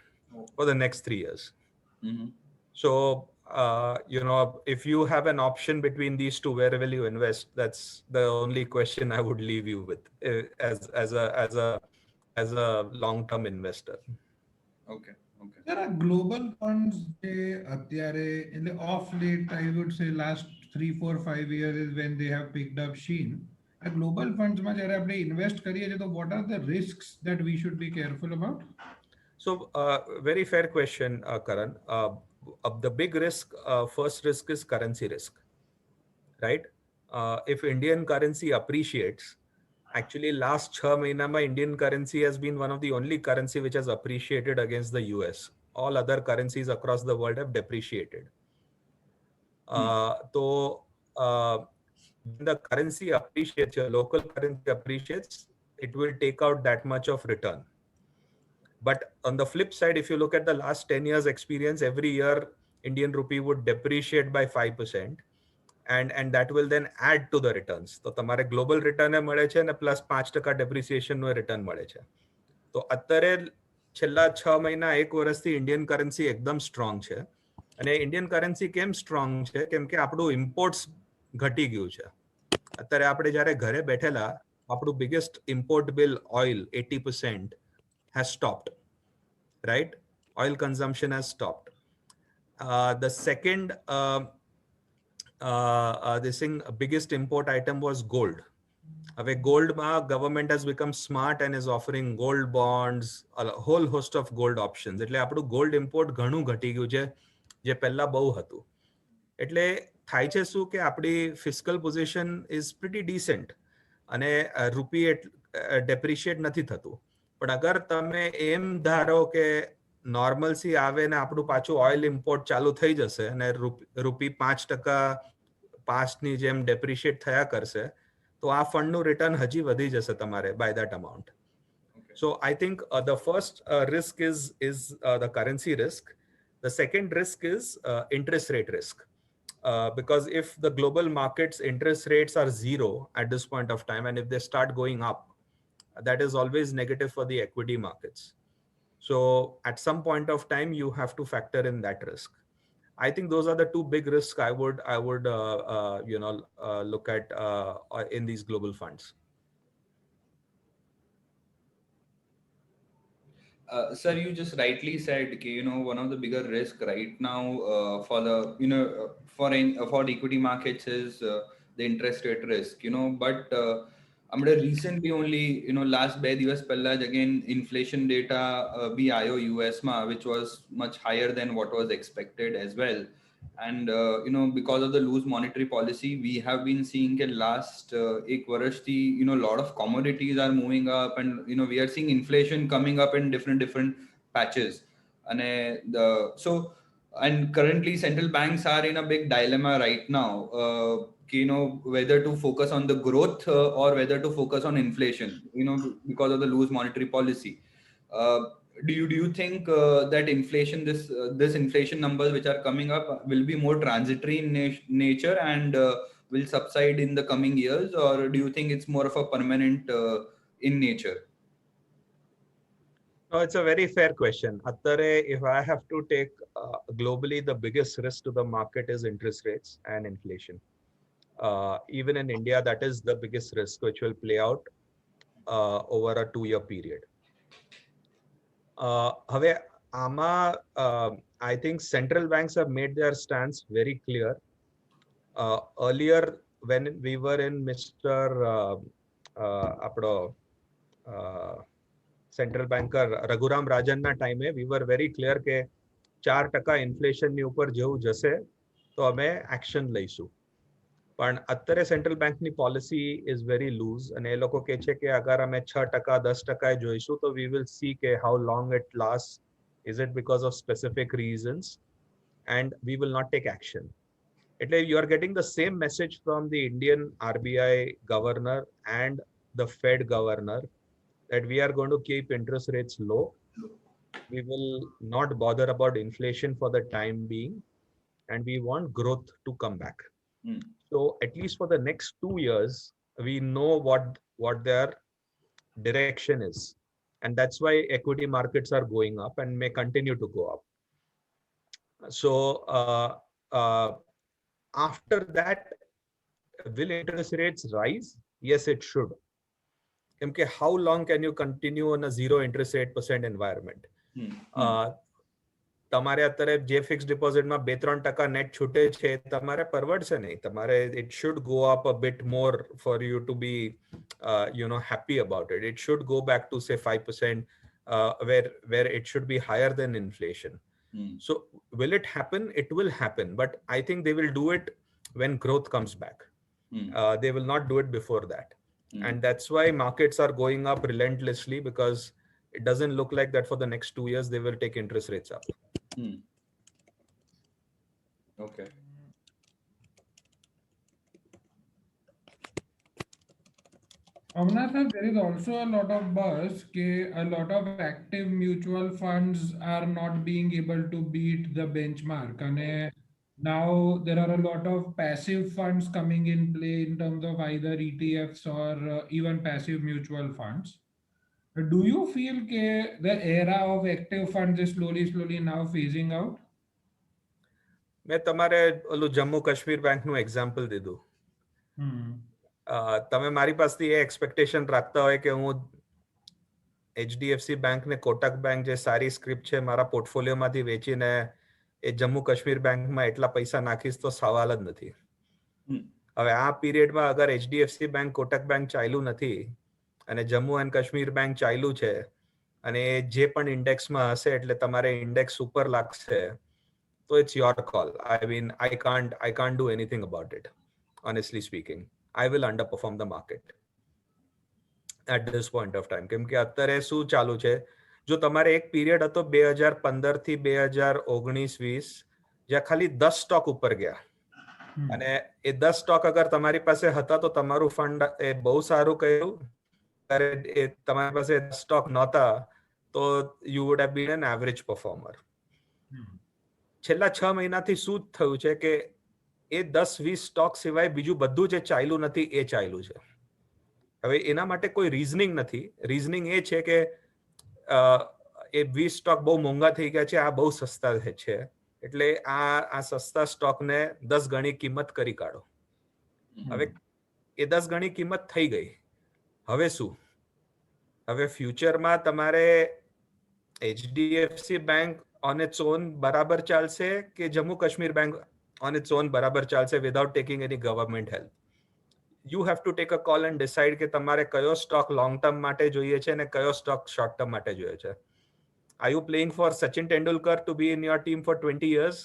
for the next 3 years. So if you have an option between these two, where will you invest? That's the only question I would leave you with as a long-term investor. Okay. There are global funds જે અત્યારે એટલે off late, I would say last 3, 4, 5 years is when they have picked up sheen. આ global funds માં જ્યારે આપણે invest કરીએ છીએ તો what are the risks that we should be careful about? So very fair question, Karan. The big risk, first risk is currency risk, right? If Indian currency appreciates, actually last 6 months Indian currency has been one of the only currency which has appreciated against the US. All other currencies across the world have depreciated. So when the currency appreciates, your local currency appreciates, it will take out that much of return. But on the flip side, if you look at the last 10 years experience, every year Indian rupee would depreciate by 5%. And that will then add to the returns. તો તમારે global return મળે છે અને plus 5% ડેપ્રિસિએશનનું return મળે છે. તો અત્યારે છેલ્લા 6 મહિના 1 વર્ષથી ઇન્ડિયન કરન્સી એકદમ સ્ટ્રોંગ છે. અને ઇન્ડિયન કરન્સી કેમ સ્ટ્રોંગ છે? કેમ કે આપણું ઇમ્પોર્ટ્સ ઘટી ગયું છે. અત્યારે આપણે જ્યારે ઘરે બેઠેલા, આપણું biggest import bill oil 80% has stopped, right? Oil consumption has stopped. The second this thing biggest import item was gold. હવે goldમાં government has become smart and is offering gold bonds, a whole host of gold options. એટલે આપણું gold import ઘણું ઘટી ગયું છે, જે પહેલા બહુ હતું. એટલે થાય છે શું કે આપણી fiscal position is pretty decent અને રૂપી depreciate નથી થતું. પણ અગર તમે એમ ધારો કે નોર્મલસી આવે ને આપણું પાછું ઓઇલ ઇમ્પોર્ટ ચાલુ થઈ જશે અને રૂપી 5% પાસ્ટની જેમ ડેપ્રિશિએટ થયા કરશે, તો આ ફંડનું રિટર્ન હજી વધી જશે તમારે by that amount. So I think the first risk is the currency risk. The second risk is interest rate risk. Because if the global markets interest rates are zero at this point of time, and if they start going up, that is always negative for the equity markets. So at some point of time, you have to factor in that risk. I think those are the two big risks I would look at in these global funds. Sir, you just rightly said, one of the bigger risk right now for the for the equity markets is the interest rate risk. But I'm recently only last 2 દિવસ પહેલા જ again inflation data bhi આયો US માં, which was much higher than what was expected as well. And because of the loose monetary policy, we have been seeing that last 1 વર્ષથી lot of commodities are moving up, and we are seeing inflation coming up in different patches. And currently central banks are in a big dilemma right now, whether to focus on the growth or whether to focus on inflation, because of the loose monetary policy. Do you think that inflation, this inflation numbers which are coming up will be more transitory in nature and will subside in the coming years, or do you think it's more of a permanent in nature? No, it's a very fair question. Attare, if I have to take globally, the biggest risk to the market is interest rates and inflation. Even in India, that is the biggest risk, which will play out over a 2-year period. હવે આમાં I think central banks have made their stance very clear. Earlier, when we were in Mr. Central banker Raghuram Rajanના time, we were very clear કે 4% ઇન્ફ્લેશનની ઉપર જેવું જશે તો અમે action લઈશું. પણ અત્યારે સેન્ટ્રલ બેંકની પોલિસી ઇઝ વેરી લૂઝ અને એ લોકો કહે છે કે અગર અમે 6% 10% જોઈશું તો વી વિલ સી કે how long it last, is it because of specific reasons, and we will not take action. એટલે you are getting the same message from the Indian RBI governor and the Fed governor that we are going to keep interest rates low. We will not bother about inflation for the time being, and we want growth to come back. So at least for the next 2 years, we know what their direction is, and that's why equity markets are going up and may continue to go up. So after that, will interest rates rise? Yes, it should. Okay, how long can you continue on a 0 interest rate % environment? તમારે અત્યારે જે fix ડિપોઝિટમાં 2-3% net છૂટે છે તમારે પરવડશે નહીં. તમારે it should go up a bit more for you to be happy about it. It should go back to say 5%, where it should be higher than inflation. So will it happen? It will happen, but I think they will do it when growth comes back. They will not do it before that. And that's why markets are going up relentlessly, because it doesn't look like that for the next 2 years they will take interest rates up. Okay. Avinash, there is also a lot of buzz that a lot of active mutual funds are not being able to beat the benchmark. And now there are a lot of passive funds coming in play in terms of either ETFs or even passive mutual funds. Do you feel that the era of active funds is slowly now phasing out? મેં તમારે ઓલું જમ્મુ કાશ્મીર બેંકનું example દીધું. તમે મારી પાસેથી એ expectation રાખતા હોય કે હું HDFC બેંક ને કોટક બેંક જે સારી સ્ક્રિપ્ટ છે મારા પોર્ટફોલિયોમાંથી વેચીને એ જમ્મુ કાશ્મીર બેંકમાં એટલા પૈસા નાખીશ તો સવાલ જ નથી. હવે આ પીરિયડમાં અગર HDFC બેંક કોટક બેંક ચાલ્યું નથી અને જમ્મુ એન્ડ કાશ્મીર બેંક ચાલ્યું છે અને જે પણ ઇન્ડેક્સમાં હશે એટલે તમારે ઇન્ડેક્સ ઉપર લાગશે, તો it's your call. I mean, I can't do anything about it, honestly speaking. I will underperform the market at this point of time. કેમ કે અત્યારે શું ચાલુ છે, જો તમારે એક પીરિયડ હતો 2015 થી 2019-20 જ્યાં ખાલી 10 સ્ટોક ઉપર ગયા અને એ 10 સ્ટોક અગર તમારી પાસે હતા તો તમારું ફંડ એ બહુ સારું કર્યું. અરે એ તમારી પાસે સ્ટોક નહોતા તો you would have been an average performer. છેલ્લા 6 મહિનાથી શું થયું છે કે એ 10-20 સ્ટોક સિવાય બીજું બધું જે ચાલ્યું નથી એ ચાલ્યું છે. હવે એના માટે કોઈ રીઝનિંગ નથી. રીઝનિંગ એ છે કે એ 20 સ્ટોક બહુ મોંઘા થઈ ગયા છે, આ બહુ સસ્તા છે, એટલે આ સસ્તા સ્ટોકને 10 ગણી કિંમત કરી કાઢો. હવે એ 10 ગણી કિંમત થઈ ગઈ, હવે શું? હવે ફ્યુચરમાં તમારે HDFC bank on its own બરાબર ચાલશે કે Jammu Kashmir bank on its own બરાબર ચાલશે without taking any government help? You have to take a call and decide કે તમારે કયો સ્ટોક લોંગ ટર્મ માટે જોઈએ છે અને કયો સ્ટોક શોર્ટ ટર્મ માટે જોઈએ છે. Are you playing for Sachin Tendulkar to be in your team for 20 years?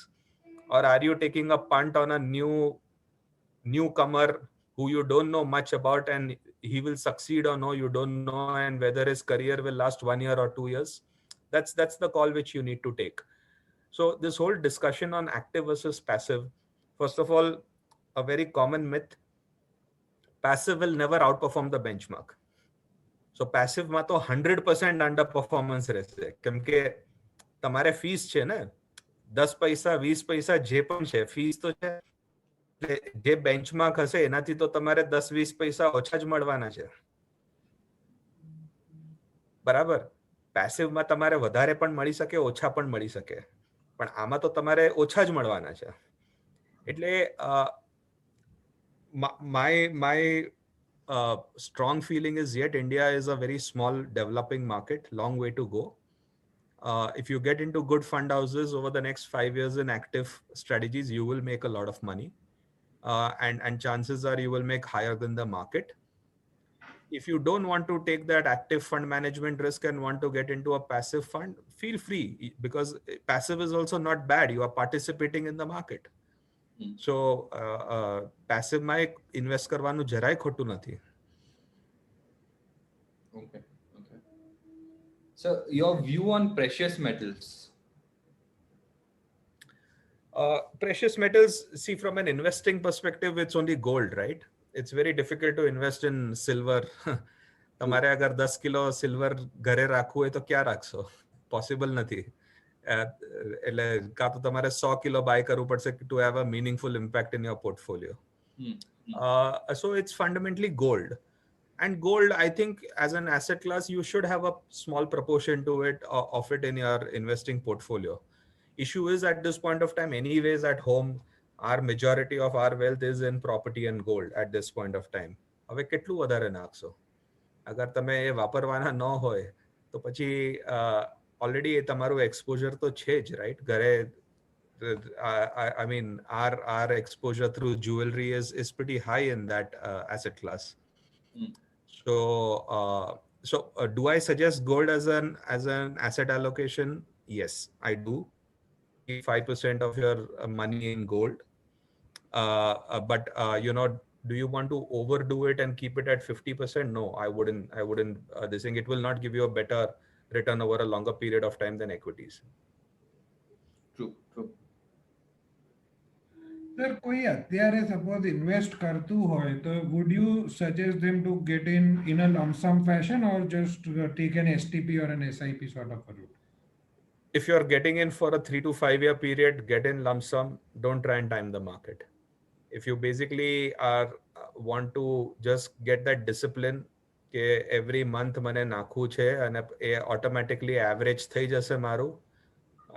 Or are you taking a punt on a newcomer who you don't know much about and he will succeed or no, you don't know, and whether his career will last 1 year or 2 years? That's the call which you need to take. So this whole discussion on active versus passive, first of all, a very common myth, passive will never outperform the benchmark. So passive માં તો 100% underperformance રહેશે, કેમ કે તમારે fees છે ને 10 પૈસા 20 પૈસા જે પણ છે ફીસ તો છે, જે બેન્ચમાર્ક હશે એનાથી તો તમારે 10-20 પૈસા ઓછા જ મળવાના છે, બરાબર? પેસિવમાં તમારે વધારે પણ મળી શકે, ઓછા પણ મળી શકે, પણ આમાં તો તમારે ઓછા જ મળવાના છે. એટલે my strong feeling is yet India is a very small developing market, long way to go. If you get into good fund houses over the next 5 years in active strategies, you will make a lot of money, and chances are you will make higher than the market. If you don't want to take that active fund management risk and want to get into a passive fund, feel free, because passive is also not bad. You are participating in the market. So passive માં invest કરવાનું જરાય ખોટું નથી. Okay. So your view on precious metals? Precious metals, see, from an investing perspective, it's only gold, right? It's very difficult to invest in silver. તમારે અગર 10 kilo silver ઘરે રાખવું હોય તો ક્યાં રાખશો? પોસિબલ નથી. એટલે કાં તો તમારે 100 કિલો બાય કરવું પડશે to have a meaningful impact in your portfolio. So it's fundamentally gold. And gold, I think, as an asset class, you should have a small proportion to it of it in your investing portfolio. Issue is at this point of time, anyways, at home, our majority of our wealth is in property and gold at this point of time. હવે કેટલું વધારે નાખશો? અગર તમે એ વાપરવાના ન હોય તો પછી ઓલરેડી તમારું એક્સપોઝર તો છે જ, રાઈટ? ઘરે I mean, our exposure through jewelry is pretty high in that asset class. So, do I suggest gold as an asset allocation? Yes, I do. Keep 5% of your money in gold. But do you want to overdo it and keep it at 50%? No, I wouldn't. This thing, it will not give you a better return over a longer period of time than equities. True. Sir, કોઈ અત્યારે suppose invest કરતું હોય તો would you suggest them to get in a lump sum fashion or just take an STP or an SIP sort of a route? If you're getting in for a 3 to 5 year period, get in lump sum. Don't try and time the market. If you basically want to just get that discipline કે every month મને નાખવું છે અને એ automatically average થઈ જશે મારું,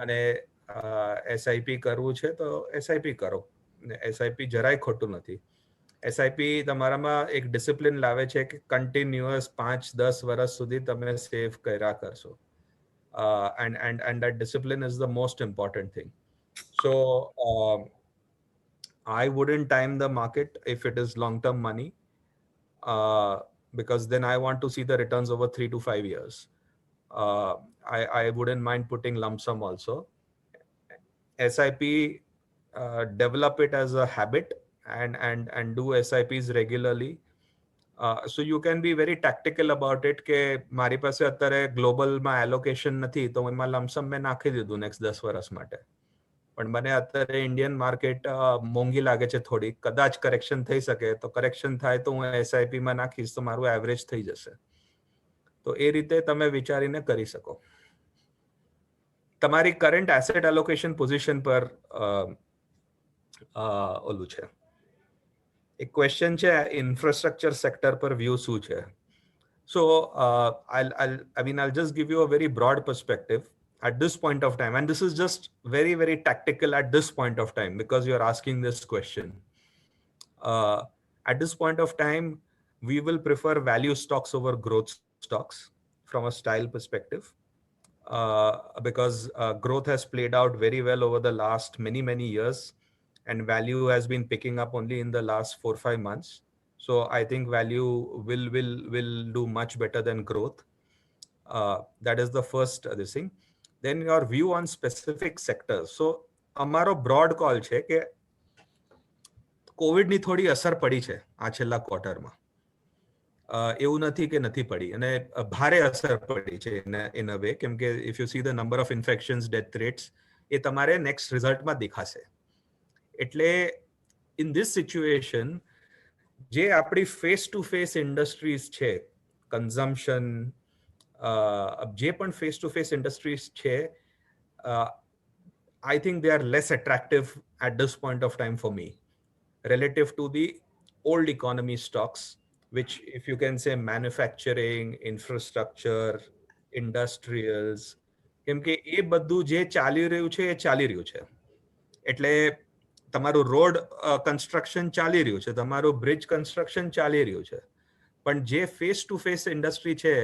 અને SIP કરવું છે તો SIP કરો. SIP જરાય ખોટું નથી. SIP તમારામાં એક ડિસિપ્લિન લાવે છે કે કન્ટિન્યુઅસ 5-10 વર્ષ સુધી તમે સેવ કર્યા કરશો. And that discipline is the most important thing. So I wouldn't time the market if it is long-term money, because then I want to see the returns over 3 to 5 years. I wouldn't mind putting lump sum also. SIP, develop it as a habit and do SIPs regularly. So you can be very tactical about it કે મારી પાસે અત્યારે ગ્લોબલમાં allocation નથી તો એમાં lump sum મેં નાખી દીધું નેક્સ્ટ 10 વર્ષ માટે, પણ મને અત્યારે ઇન્ડિયન માર્કેટ મોંઘી લાગે છે થોડી, કદાચ કરેક્શન થઈ શકે તો કરેક્શન થાય તો હું SIP માં નાખીશ તો મારું એવરેજ થઈ જશે. તો એ રીતે તમે વિચારીને કરી શકો. તમારી કરંટ એસેટ એલોકેશન પોઝિશન પર ઓલું છે. એક ક્વેશ્ચન છે ઇન્ફ્રાસ્ટ્રક્ચર સેક્ટર પર વ્યૂ શું છે? So I'll just give you a very broad perspective at this point of time, and this is just very, very tactical at this point of time because you're asking this question. At this point of time, we will prefer value stocks over growth stocks from a style perspective, because growth has played out very well over the last many years, and value has been picking up only in the last 4-5 months. So I think value will do much better than growth. That is the first this thing. Then your view on specific sectors. So amaro broad call છે કે Covid ની થોડી અસર પડી છે આ છેલ્લા ક્વાર્ટરમાં. એવું નથી કે નથી પડી, અને ભારે અસર પડી છે in a way, કેમ કે if you see the number of infections, death rates, એ તમારે next રિઝલ્ટમાં દેખાશે. એટલે in this situation જે આપણી ફેસ ટુ ફેસ ઇન્ડસ્ટ્રીઝ છે, કન્ઝમ્પશન, જે પણ ફેસ ટુ ફેસ ઇન્ડસ્ટ્રીઝ છે, I think they are less attractive at this point of time for me relative to the old economy stocks, which if you can say manufacturing, infrastructure, industrials, કેમ કે એ બધું જે ચાલી રહ્યું છે એ ચાલી રહ્યું છે. એટલે તમારું રોડ કન્સ્ટ્રક્શન ચાલી રહ્યું છે, તમારું બ્રિજ કન્સ્ટ્રક્શન ચાલી રહ્યું છે, પણ જે ફેસ ટુ ફેસ ઇન્ડસ્ટ્રી છે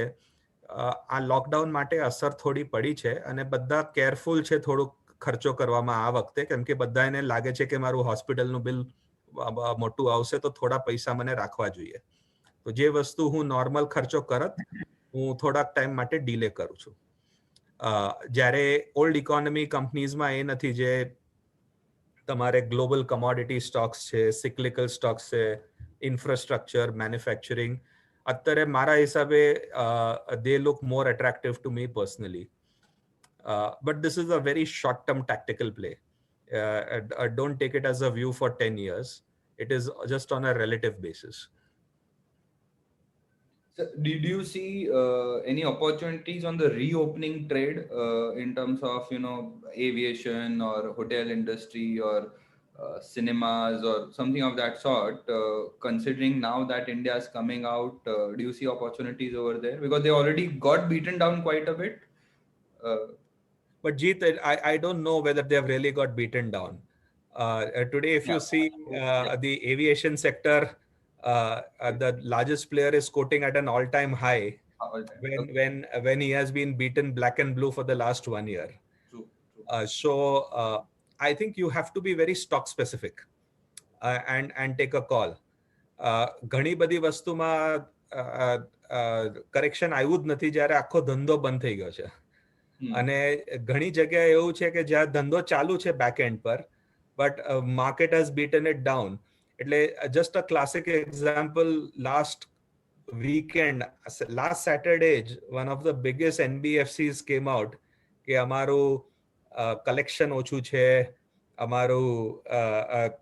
આ લોકડાઉન માટે અસર થોડી પડી છે, અને બધા કેરફુલ છે થોડુંક ખર્ચો કરવામાં આ વખતે, કેમ કે બધા એને લાગે છે કે મારું હોસ્પિટલનું બિલ મોટું આવશે તો થોડા પૈસા મને રાખવા જોઈએ. તો જે વસ્તુ હું નોર્મલ ખર્ચો કરત હું થોડાક ટાઈમ માટે ડીલે કરું છું. જ્યારે ઓલ્ડ ઇકોનોમી કંપનીઝમાં એ નથી, જે તમારે ગ્લોબલ કમોડિટી સ્ટોક્સ છે, સિક્લિકલ સ્ટોક્સ છે, ઇન્ફ્રાસ્ટ્રક્ચર, મેન્યુફેક્ચરિંગ, અત્યારે મારા હિસાબે they look more attractive to me personally. But this is a very short-term tactical play. Don't take it as a view for 10 years. It is just on a relative basis. So did you see any opportunities on the reopening trade in terms of aviation or hotel industry or cinemas or something of that sort. Considering now that India is coming out, do you see opportunities over there? Because they already got beaten down quite a bit. But Jeet, I don't know whether they have really got beaten down. Today, if you see the aviation sector, the largest player is quoting at an all-time high when he has been beaten black and blue for the last 1 year. True. So I think you have to be very stock specific and take a call. ઘણી બધી વસ્તુમાં correction આવ્યું જ નથી જ્યારે આખો ધંધો બંધ થઈ ગયો છે. અને ઘણી જગ્યાએ એવું છે કે જ્યાં ધંધો ચાલુ છે બેક એન્ડ પર, but market has beaten it down. એટલે just a classic example, last weekend, last Saturday જ one of the biggest NBFCs came out કે અમારું કલેક્શન ઓછું છે, અમારું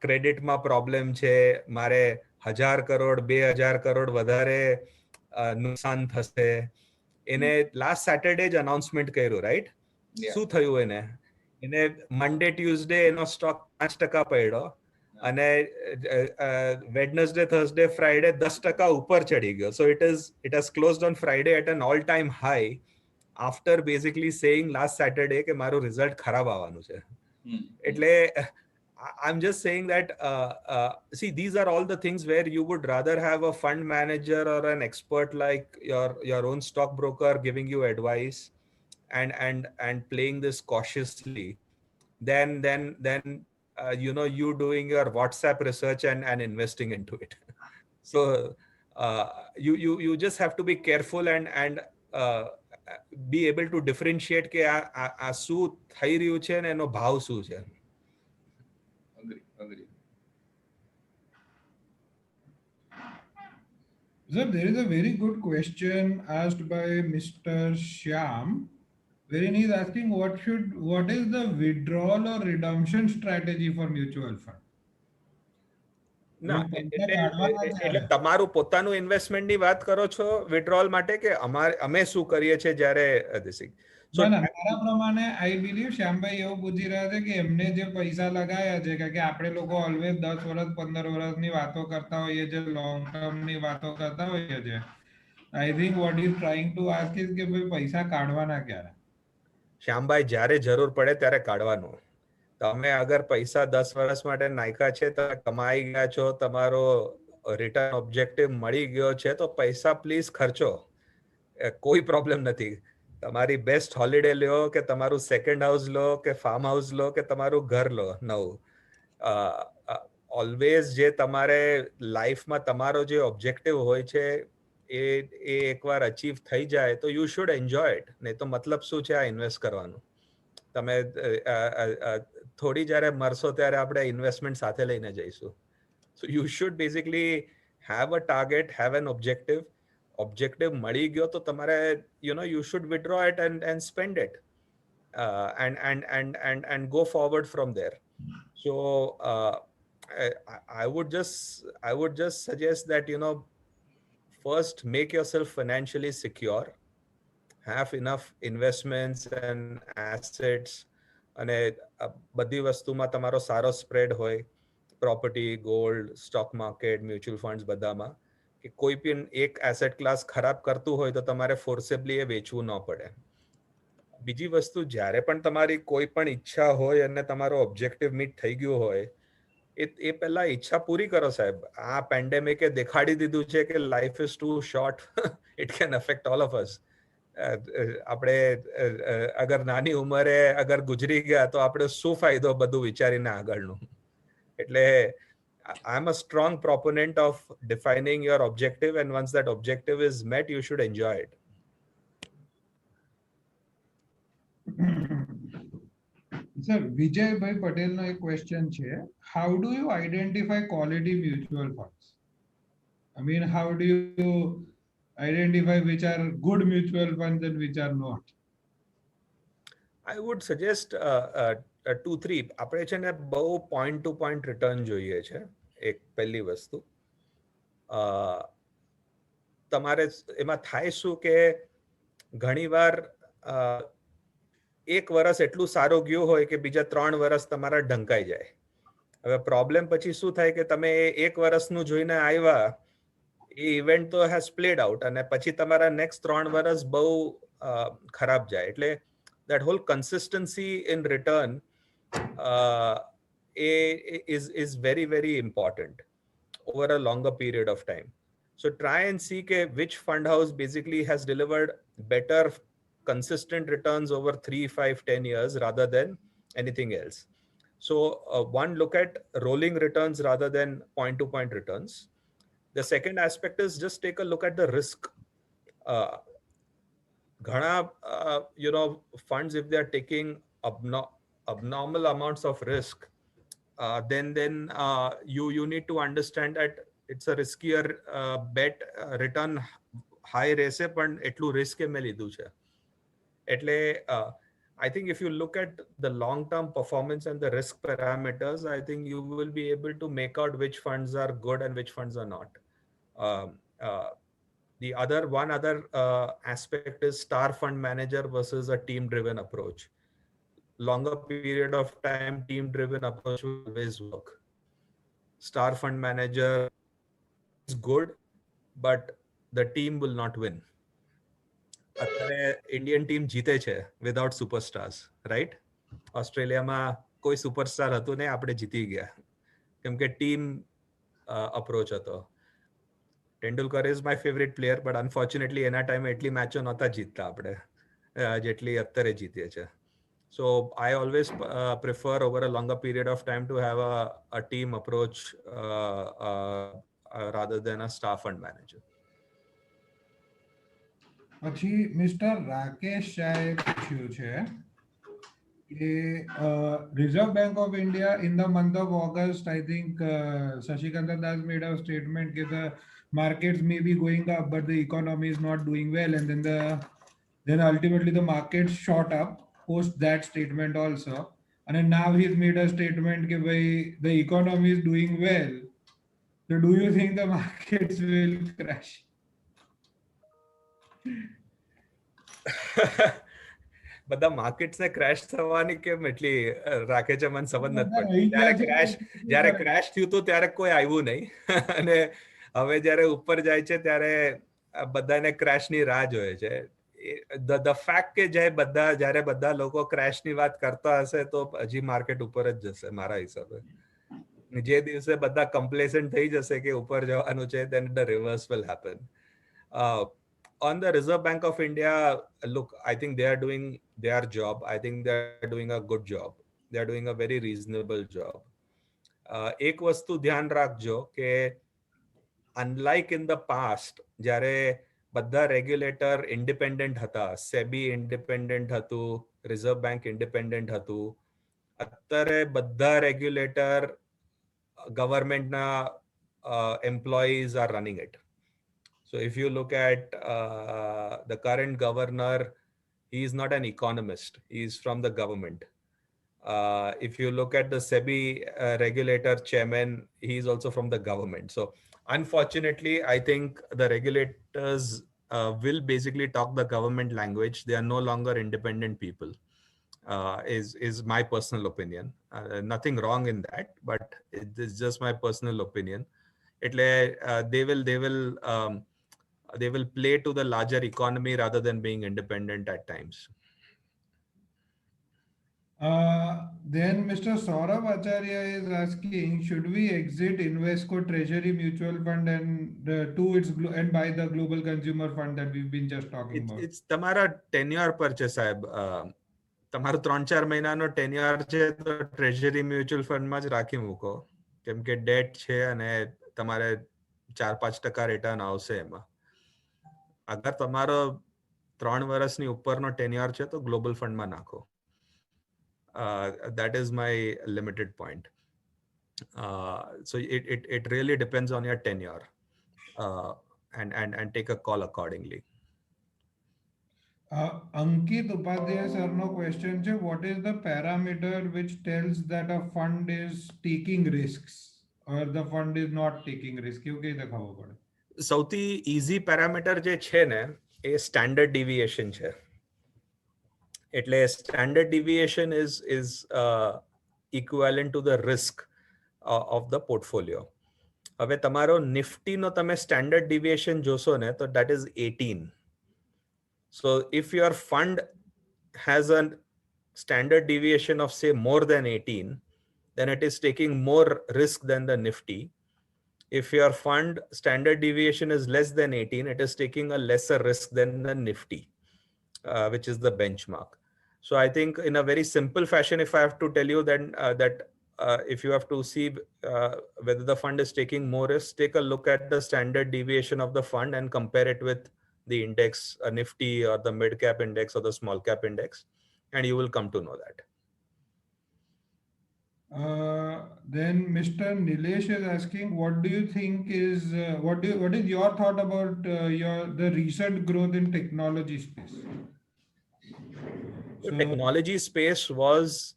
ક્રેડિટમાં પ્રોબ્લેમ છે, મારે 1000 કરોડ 2000 કરોડ વધારે નુકસાન થશે. એને લાસ્ટ સેટરડે જ અનાઉન્સમેન્ટ કર્યું, રાઈટ? શું થયું એને મંડે ટ્યુઝડે એનો સ્ટોક 5% પડ્યો અને વેડનસડે થર્સડે ફ્રાઈડે 10% ઉપર ચડી ગયો. So it has closed on Friday at an all time high after basically saying last Saturday કે મારું રિઝલ્ટ ખરાબ આવવાનું છે. એટલે I'm just saying that, see, these are all the things where you would rather have a fund manager or an expert like your own stockbroker giving you advice and playing this cautiously than you doing your WhatsApp research and investing into it. So you just have to be careful and be able to differentiate કે આ શું થઈ રહ્યું છે ને એનો ભાવ શું છે. Agree. Sir, there is a very good question asked by Mr. Shyam, wherein he is asking what is the withdrawal or redemption strategy for mutual fund? ના, એટલે તમારું પોતાનું ઇન્વેસ્ટમેન્ટની વાત કરો છો વિથડ્રોલ માટે કે અમે શું કરીએ છીએ જ્યારે મારા પ્રમાણે આઈ બિલીવ શ્યામભાઈ એવું પૂછી રહ્યા છે કે એમને જે પૈસા લગાયા છે, કારણ કે આપણે લોકો ઓલવેઝ 10 વર્ષ 15 વર્ષની વાતો કરતા હોઈએ છે, લોંગ ટર્મની વાતો કરતા હોઈએ છે. I think what is trying to ask is કે ભાઈ પૈસા કાઢવાના ક્યારે? શ્યામભાઈ, જ્યારે જરૂર પડે ત્યારે કાઢવાનું. તમે અગર પૈસા 10 વર્ષ માટે નાખ્યા છે, તમે કમાઈ ગયા છો, તમારો રિટર્ન ઓબ્જેક્ટિવ મળી ગયો છે, તો પૈસા પ્લીઝ ખર્ચો, કોઈ પ્રોબ્લેમ નથી. તમારી બેસ્ટ હોલિડે લ્યો કે તમારું સેકન્ડ હાઉસ લો કે ફાર્મ હાઉસ લો કે તમારું ઘર લો નવું. ઓલવેઝ જે તમારે લાઈફમાં તમારો જે ઓબ્જેક્ટિવ હોય છે એ એકવાર અચીવ થઈ જાય તો યુ શુડ એન્જોય ઇટ. નહીં તો મતલબ શું છે આ ઇન્વેસ્ટ કરવાનું? તમે થોડી જ્યારે મરશો ત્યારે આપણે ઇન્વેસ્ટમેન્ટ સાથે લઈને જઈશું. So you should basically have a target, have an objective. Objective મળી ગયો તો તમારે you should withdraw it and spend it and go forward from there. So I would just suggest that first make yourself financially secure, have enough investments and assets, અને બધી વસ્તુમાં તમારો સારો spread હોય, property, gold, stock market, mutual funds, બધામાં કે કોઈ પણ એક એસેટ ક્લાસ ખરાબ કરતું હોય તો તમારે ફોર્સેબલી એ વેચવું ન પડે. બીજી વસ્તુ, જ્યારે પણ તમારી કોઈ પણ ઈચ્છા હોય અને તમારો ઓબ્જેક્ટિવ મીટ થઈ ગયું હોય એ પહેલા ઈચ્છા પૂરી કરો સાહેબ. આ પેન્ડેમિકે દેખાડી દીધું છે કે life is too short, it can affect all of us. આપણે અગર નાની ઉંમરે અગર ગુજરી ગયા તો આપણે શું ફાયદો બધું વિચારીને આગળનું. એટલે I'm a strong proponent of defining your objective, and once that objective is met, you should enjoy it. Sir, Vijay Bhai Patel no ek question છે. How do you identify quality mutual funds? I mean, how do you identify which are good mutual funds and which are not? I would suggest 2-3. આપણે છે ને બહુ point two point return જોઈએ છે. એક પહેલી વસ્તુ. તમારે એમાં થાય શું કે ઘણીવાર એક વર્ષ એટલું સારું ગયું હોય કે બીજા 3 વર્ષ તમારા ઢંકાઈ જાય. હવે પ્રોબ્લેમ પછી શું થાય કે તમે એ એક વર્ષનું જોઈને આવ્યા, એ ઇવેન્ટ તો હેઝ પ્લેડ આઉટ અને પછી તમારા નેક્સ્ટ 3 વર્ષ બહુ ખરાબ જાય. એટલે that whole consistency in return is very, very important over a longer period of time. So try and see which fund house basically has delivered better consistent returns over 3, 5, 10 years rather than anything else. So one, look at rolling returns rather than point-to-point returns. The second aspect is just take a look at the risk. Ghana, funds, if they are taking abnormal amounts of risk, then you need to understand that it's a riskier bet. Return high રહેશે પણ એટલું risk મેં લીધું છે. એટલે I think if you look at the long-term performance and the risk parameters, I think you will be able to make out which funds are good and which funds are not. The one other aspect is star fund manager versus a team-driven approach. Longer period of time, team-driven approach will always work. Star fund manager is good, but the team will not win. અત્યારે Indian team જીતે છે without superstars, right? ઓસ્ટ્રેલિયામાં કોઈ superstar હતું નહીં, આપણે જીતી ગયા કેમ કે ટીમ અપ્રોચ હતો. Tendulkar is my favourite player, but unfortunately એના ટાઈમે એટલી મેચો નહોતા જીતતા આપણે જેટલી અત્યારે જીતીએ છે. So I always prefer over a longer period of time to have a team approach rather than a staff fund manager. પછી મિસ્ટર રાકેશ શાહે પૂછ્યું છે કે Reserve Bank of India in the month of August, I think Shashikanta Das made a statement that the markets may be going up but the economy is not doing well, and then ultimately the markets shot up post that statement also. And then now he's made a statement that the economy is doing well. So do you think the markets will crash? બધા markets ને crash થવાની કેમ એટલી રાખે છે, મને સમજ નથી પડતી. જ્યારે ક્રેશ થયું હતું ત્યારે કોઈ આવ્યું નહીં અને હવે જ્યારે ઉપર જાય છે ત્યારે બધાને ક્રેશની રાહ જોઈએ છે. ધ ફેક્ટ કે જ્યારે બધા લોકો ક્રેશની વાત કરતા હશે તો હજી માર્કેટ ઉપર જ જશે મારા હિસાબે. જે દિવસે બધા કમ્પ્લેસન્ટ થઈ જશે કે ઉપર જવાનું છે, then the reverse will happen. On the Reserve Bank of India, look, I think they are doing their job. I think they are doing a good job. They are doing a very reasonable job. એક વસ્તુ ધ્યાન રાખજો કે unlike in the past, જ્યારે બધા regulator independent હતા, SEBI independent હતું, Reserve Bank independent હતું, અત્યારે બધા રેગ્યુલેટર ગવર્મેન્ટના employees are running it. So if you look at the current governor, he is not an economist. He is from the government. If you look at the SEBI regulator chairman, he is also from the government. So unfortunately, I think the regulators will basically talk the government language. They are no longer independent people, is my personal opinion. Nothing wrong in that, but it is just my personal opinion. They will play to the larger economy rather than being independent at times. Then Mr. Saurabh Acharya is asking, should we exit Invesco Treasury Mutual Fund and and buy the Global Consumer Fund that we've been just talking about? It's તમારા tenure પર છે સાહેબ. તમારો 3-4 મહિનાનો tenure છે તો treasury mutual ફંડમાં જ રાખી મૂકો, કેમ કે ડેટ છે અને તમારે 4-5% રિટર્ન આવશે એમાં. અગર તમારો 3 વર્ષની ઉપરનો ટેન્યોર છે તો ગ્લોબલ ફંડમાં નાખો. That is my limited point. So it really depends on your tenure, and take a call accordingly. Ankit Upadhyay sir no question છે, what is the parameter which tells that a fund is taking risks or the fund is not taking risk? કેવું કઈ રીતે ખબર પડે? સૌથી easy parameter જે છે ને એ standard deviation છે. એટલે standard deviation is equivalent to the risk of the portfolio. હવે તમારો નિફ્ટીનો તમે સ્ટાન્ડર્ડ ડિવિએશન જોશો ને તો that is 18. So if your fund has a standard deviation of say more than 18, then it is taking more risk than the Nifty. If your fund standard deviation is less than 18, it is taking a lesser risk than the Nifty, which is the benchmark. So I think in a very simple fashion, if I have to tell you then that if you have to see whether the fund is taking more risk, take a look at the standard deviation of the fund and compare it with the index, Nifty or the mid cap index or the small cap index, and you will come to know that. Then Mr. Nilesh is asking, what do you think is what is your thought about the recent growth in technology space? The technology space was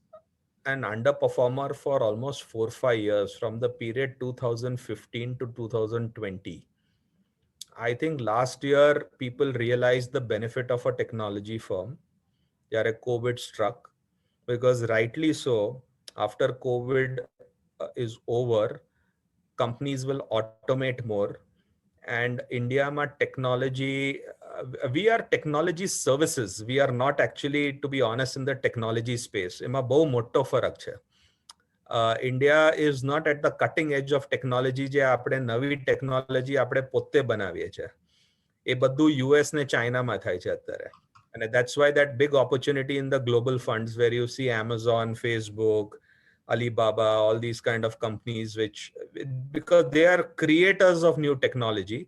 an underperformer for almost 4 or 5 years from the period 2015 to 2020. I think last year people realized the benefit of a technology firm. COVID struck, because rightly so, after COVID is over, companies will automate more. And India ma technology, we are technology services. We are not actually, to be honest, in the technology space. Ema bau motto farak chhe. India is not at the cutting edge of technology. જે આપણે નવી technology આપણે પોતે બનાવીએ છીએ, એ બધું US ને ચાઇનામાં થાય છે અત્યારે. And that's why that big opportunity in the global funds where you see Amazon, Facebook, Alibaba, all these kind of companies, which because they are creators of new technology.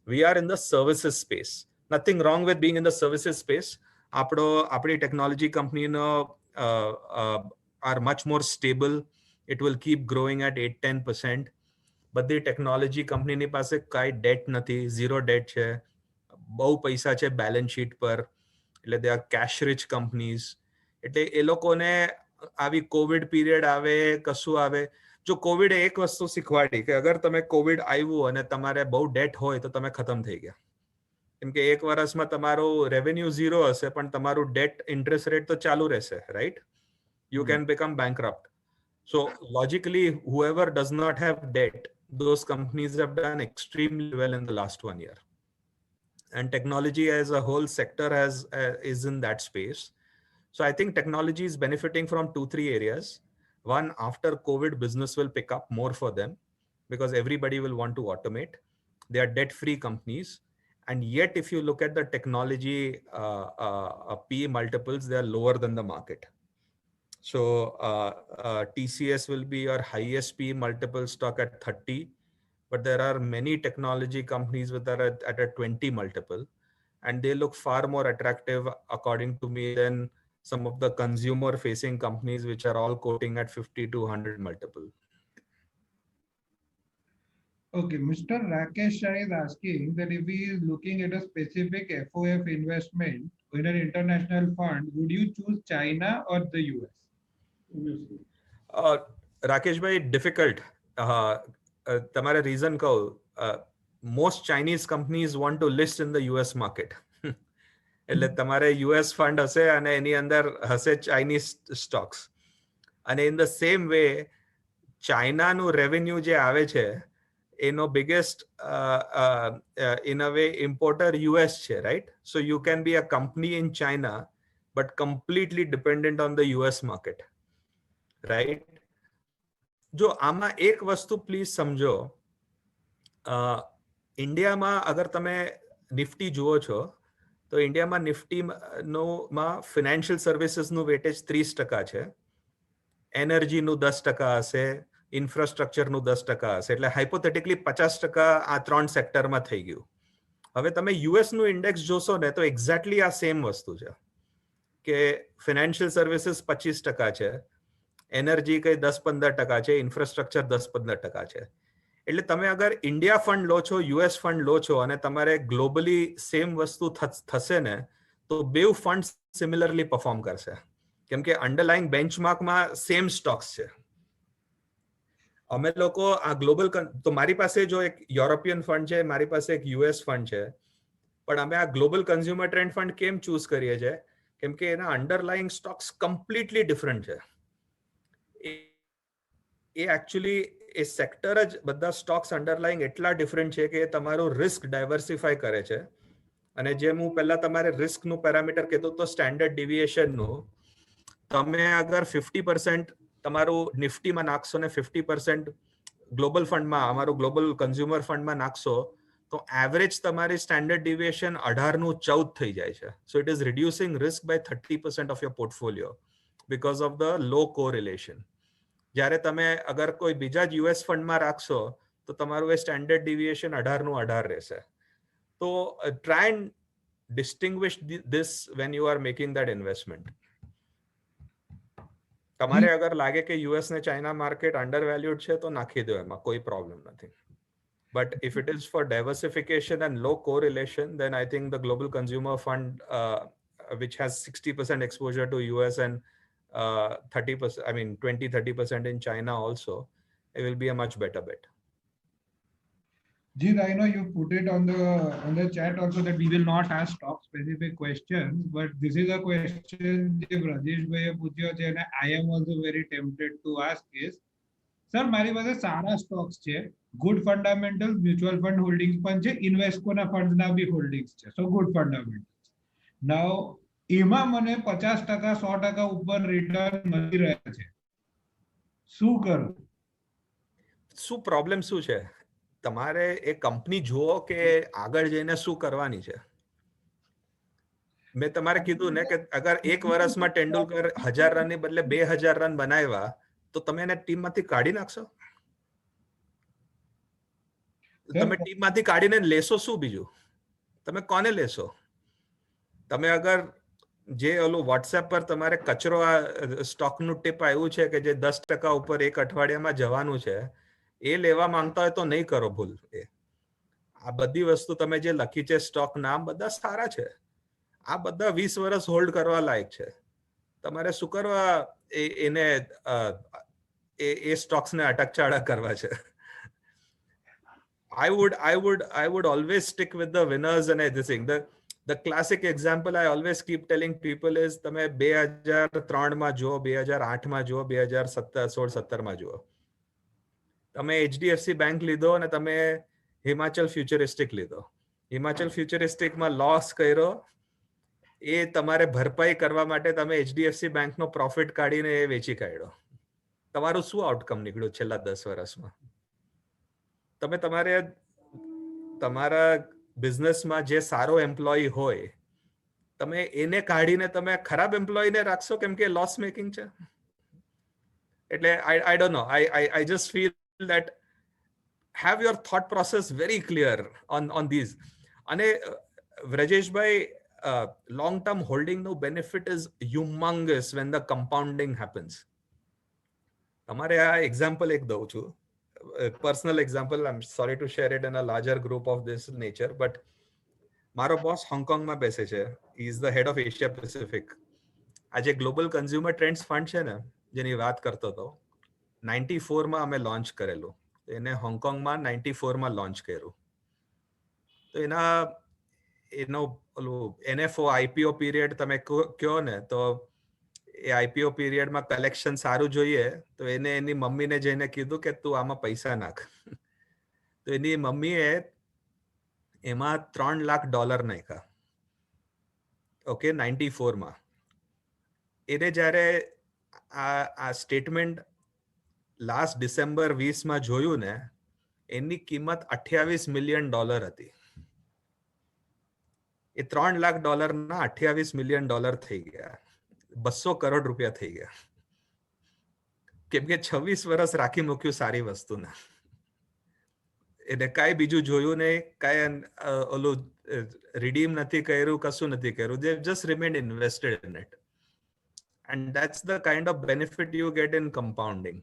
We are in the services space. Nothing wrong with being in the services space. Apni technology company are much more stable. It will keep growing at 8-10%. But the technology company ni પાસે kai debt nathi, zero debt છે, બહુ પૈસા છે balance sheet પર. એટલે they are cash rich companies. એટલે એ લોકોને આવી કોવિડ પીરિયડ આવે, કશું આવે, જો કોવિડ એક વસ્તુ શીખવાડી કે અગર તમે કોવિડ આવ્યું અને તમારે બહુ ડેટ હોય તો તમે ખતમ થઈ ગયા. કેમ કે એક વર્ષમાં તમારો રેવન્યુ ઝીરો હશે પણ તમારું ડેટ ઇન્ટરેસ્ટ રેટ તો ચાલુ રહેશે, right? You can become bankrupt. So logically, whoever does not have debt, those companies have done extremely well in the last 1 year. And technology as a whole sector is in that space. So I think technology is benefiting from 2-3 areas. One, after COVID, business will pick up more for them because everybody will want to automate. They are debt-free companies. And yet, if you look at the technology PE multiples, they are lower than the market. So TCS will be your highest PE multiple stock at 30, but there are many technology companies that are at a 20 multiple, and they look far more attractive, according to me, than some of the consumer facing companies, which are all quoting at 50 to 100 multiple. Okay, Mr. Rakesh Shah is asking that if he is looking at a specific FOF investment in an international fund, would you choose China or the US? Rakesh bhai, difficult. Tamara reason કહું, most Chinese companies want to list in the US market. એટલે તમારે US fund હશે અને એની અંદર હશે Chinese stocks. અને in the same way, ચાઇનાનું revenue જે આવે છે એનો biggest in a way importer US છે, right? So you can be a company in China but completely dependent on the US market, right? જો આમાં એક વસ્તુ પ્લીઝ સમજો, ઇન્ડિયામાં અગર તમે નિફ્ટી જુઓ છો તો ઇન્ડિયામાં નિફ્ટીમાં ફિનાન્શિયલ સર્વિસીસનું વેટેજ 30% છે, એનર્જીનું 10% હશે, ઇન્ફ્રાસ્ટ્રક્ચરનું 10% હશે. એટલે હાઇપોથેટિકલી 50% આ 3 સેક્ટરમાં થઈ ગયું. હવે તમે યુએસનું ઇન્ડેક્સ જોશો ને તો એક્ઝેક્ટલી આ સેમ વસ્તુ છે કે ફિનાન્શિયલ સર્વિસીસ 25% છે, એનર્જી કઈ 10-15% છે, ઇન્ફ્રાસ્ટ્રક્ચર 10-15% છે. એટલે તમે અગર ઇન્ડિયા ફંડ લો છો, યુએસ ફંડ લો છો અને તમારે ગ્લોબલી સેમ વસ્તુ થશે ને તો બેવ ફંડ સિમિલરલી પરફોર્મ કરશે, કેમ કે અંડરલાઇંગ બેન્ચમાર્કમાં સેમ સ્ટોક્સ છે. અમે લોકો આ ગ્લોબલ, તો મારી પાસે જો એક યુરોપિયન ફંડ છે, મારી પાસે એક યુએસ ફંડ છે, પણ અમે આ ગ્લોબલ કન્ઝ્યુમર ટ્રેન્ડ ફંડ કેમ ચૂઝ કરીએ છીએ? કેમ કે એના અંડરલાઇંગ સ્ટોક્સ કમ્પ્લીટલી ડિફરન્ટ છે. એ actually એ સેક્ટર જ બધા સ્ટોક્સ અંડરલાઈંગ એટલા ડિફરન્ટ છે કે એ તમારું રિસ્ક ડાયવર્સિફાય કરે છે. અને જેમ હું પહેલા તમારે રિસ્કનું પેરામીટર કીધું તો સ્ટેન્ડર્ડ ડિવિએશનનું, તમે અગર 50% તમારું નિફ્ટીમાં નાખશો ને 50% ગ્લોબલ ફંડમાં, અમારું ગ્લોબલ કન્ઝ્યુમર ફંડમાં નાખશો, તો એવરેજ તમારી સ્ટેન્ડર્ડ ડિવિએશન 18નું 14 થઈ જાય છે. So it is reducing risk by 30% of your portfolio because of the low correlation. જ્યારે તમે અગર કોઈ બીજા જ યુએસ ફંડમાં રાખશો તો તમારું એ સ્ટેન્ડર્ડ ડિવિએશન 18નું 18 રહેશે. તો try and distinguish this when you are making that investment. તમારે અગર લાગે કે યુએસ ને ચાઇના માર્કેટ અંડર વેલ્યુડ છે તો નાખી દો, એમાં કોઈ પ્રોબ્લેમ નથી. But if it is for diversification and low correlation, then I think the Global Consumer Fund, which has 60% exposure to US and 30%, I mean 20-30% in China also, it will be a much better bet. Jeet, I know you put it on the chat also that we will not ask stock specific questions, but this is a question that Rajesh bhai પૂછ્યો છે and I am also very tempted to ask is, sir મારી પાસે સારા Stokes છે, good fundamental, mutual fund holdings પણ છે, ઇન્વેસ્કોના ફંડના બી holdings છે, સો good fundamentals. નાઉ એમાં મને 50% 100% ઉપર રિટર્ન મળી રહ્યા છે, શું કરું? શું પ્રોબ્લેમ શું છે? તમારે એ કંપની જુઓ કે આગળ જઈને શું કરવાની છે. મેં તમારે કીધું ને કે અગર એક વર્ષમાં તેંડુલકર 1000 રનની બદલે 2000 રન બનાવ્યા તો તમે એને ટીમમાંથી કાઢી નાખશો? તમે ટીમમાંથી કાઢીને લેશો શું બીજું? તમે કોને લેશો? તમે અગર જે ઓલું વોટ્સએપ પર તમારે કચરો સ્ટોકનું ટીપ આવ્યું છે કે જે 10% ઉપર એક અઠવાડિયામાં જવાનું છે, એ લેવા માંગતા હોય તો નહીં કરો ભૂલ. આ બધી વસ્તુ તમે જે લખી છે સ્ટોક નામ બધા સારા છે, આ બધા 20 વર્ષ હોલ્ડ કરવા લાયક છે. તમારે શું કરવા એને એ સ્ટોક્સને અટકચાળા કરવા છે? I would always stick with the winners and everything. The classic example I always keep telling people is તમે 2003માં જુઓ, 2008માં જુઓ, 2016-17માં જુઓ. તમે HDFC બેંક લીધો અને તમે હિમાચલ ફ્યુચરિસ્ટિક લીધો. હિમાચલ ફ્યુચરિસ્ટિકમાં લોસ કર્યો, એ તમારે ભરપાઈ કરવા માટે તમે HDFC બેંકનો પ્રોફિટ કાઢીને એ વેચી કાઢ્યો. તમારું શું આઉટકમ નીકળ્યું છેલ્લા 10 વર્ષમાં? તમે તમારા બિઝનેસમાં જે સારો એમ્પ્લોયી હોય, તમે એને કાઢીને તમે ખરાબ એમ્પ્લોયીને રાખશો કેમ કે લોસ મેકિંગ છે. એટલે I don't know. I just feel that have your thought process very clear on these. અને વ્રજેશભાઈ, long term holding no benefit is humongous when the compounding happens. તમારે આ એક્ઝામ્પલ એક દઉં છું, personal example. I'm sorry to share it in a larger group of this nature, but મારો boss હોંગકોંગમાં બેસે છે. he is the head of Asia Pacific. આ જે ગ્લોબલ કન્ઝ્યુમર ટ્રેન્ડ્સ ફંડ છે ને જેની વાત કરતો હતો, 94માં અમે લોન્ચ કરેલું. એને હોંગકોંગમાં 94માં લોન્ચ કર્યું. તો એનો ઓલું NFO IPO પીરિયડ તમે કહો ને, તો એ IPO પીરિયડમાં કલેક્શન સારું જોઈએ તો એને એની મમ્મીને જઈને કીધું કે તું આમાં પૈસા નાખ. તો એની મમ્મીએ એમાં $3 લાખ નાખ્યા. ઓકે, 94માં. એને જ્યારે આ સ્ટેટમેન્ટ લાસ્ટ ડિસેમ્બર 20માં જોયું ને, એની કિંમત $28 મિલિયન હતી. એ $3 લાખ ના $28 મિલિયન થઈ ગયા, 200 કરોડ રૂપિયા થઈ ગયા. કેમ કે 26 વર્ષ રાખી મૂક્યું સારી વસ્તુને. એને કાંઈ બીજું જોયું નહીં, કાંઈ ઓલું રિડીમ નથી કર્યું, કશું નથી કર્યું. They just remained invested in it. And that's the kind of benefit you get in compounding.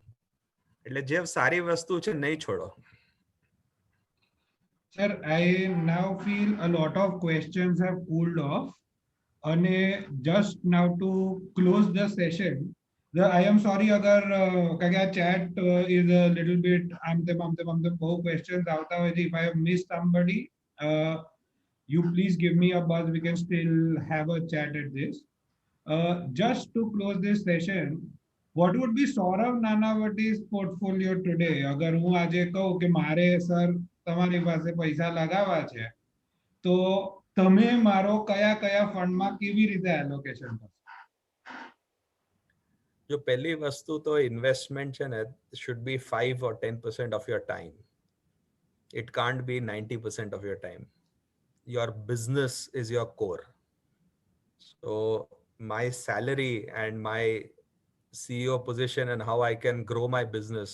એટલે જે સારી વસ્તુ છે નહીં છોડો. Sir, I now feel a lot of questions have cooled off. And just now to close the session, I am sorry agar kaga chat is a little bit both questions out. If I have missed somebody, you please give me a buzz. We can still have a chat at this. Just to close this session, what would be Saurav Nanavati's portfolio today? અગર હું આજે કહું કે મારે sir તમારી પાસે પૈસા લગાવવા છે, તો તમે મારો કયા કયા ફંડમાં કેવી રીતે એલોકેશન કરશો? જો પહેલી વસ્તુ તો ઇન્વેસ્ટમેન્ટ છે ને should be 5 or 10% of your time. It can't be 90% of your time. Your business is your core. So my salary and my CEO position and how I can grow my business,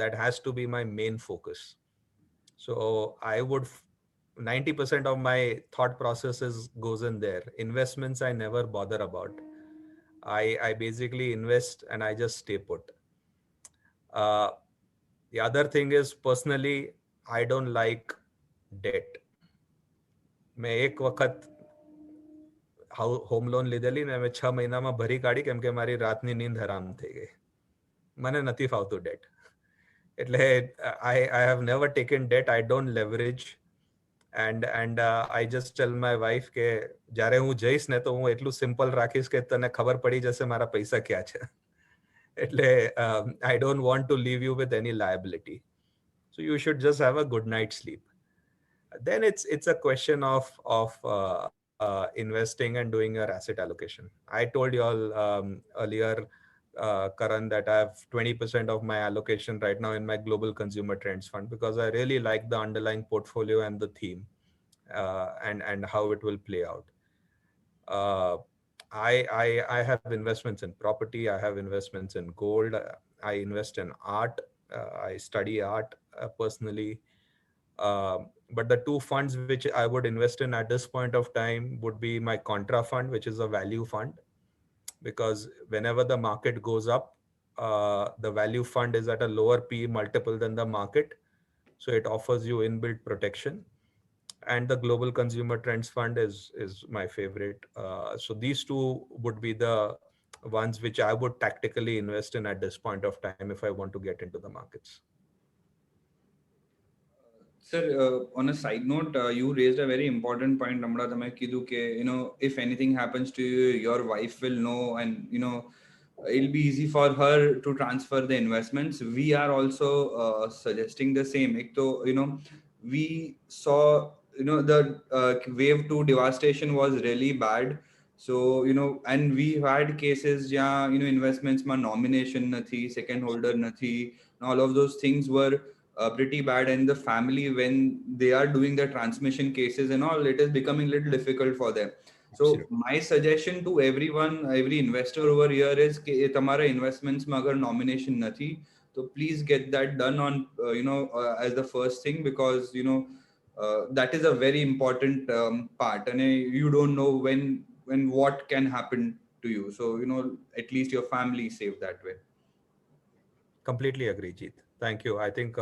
that has to be my main focus. So I would 90% of my thought processes goes in there. Investments I never bother about. I basically invest and I just stay put. The other thing is, personally, I don't like debt. મેં એક વખત home loan લીધેલી ને મેં 6 મહિનામાં ભરી કાઢી કેમ કે મારી રાતની નીંદ હરામ થઈ ગઈ. મને નથી ફાવતું ડેટ. એટલે I have never taken debt. I don't leverage. And I just tell my wife કે જ્યારે હું જઈશ ને તો હું એટલું સિમ્પલ રાખીશ કે તને ખબર પડી જશે મારા પૈસા ક્યાં છે. એટલે I don't want to leave you with any liability. So you should just have a good night's sleep. Then it's a question of investing and doing your asset allocation. I told you all earlier, Karan, that I have 20% of my allocation right now in my global consumer trends fund because I really like the underlying portfolio and the theme and how it will play out. I have investments in property. I have investments in gold. I invest in art. I study art personally. But the two funds which I would invest in at this point of time would be my Contra fund, which is a value fund, because whenever the market goes up, the value fund is at a lower P multiple than the market. So it offers you inbuilt protection. And the Global Consumer Trends Fund is my favorite. So these two would be the ones which I would tactically invest in at this point of time if I want to get into the markets. Sir, on a side note, you raised a very important point, Namra. તમે કીધું કે, if anything happens to you, your wife will know, and it'll be easy for her to transfer the investments. We are also suggesting the same. Ek to, we saw, the wave 2 devastation was really bad. So, and we had cases where, investments ma nomination nathi, second holder nathi, and all of those things were pretty bad, and the family, when they are doing the transmission cases and all, it is becoming a little difficult for them. So Absolutely. my suggestion to everyone, every investor over here is ke tamara investments ma agar nomination nathi, so please get that done on as the first thing, because that is a very important part, and you don't know when what can happen to you. So at least your family is safe that way. Completely agree, Jeet. Thank you. I think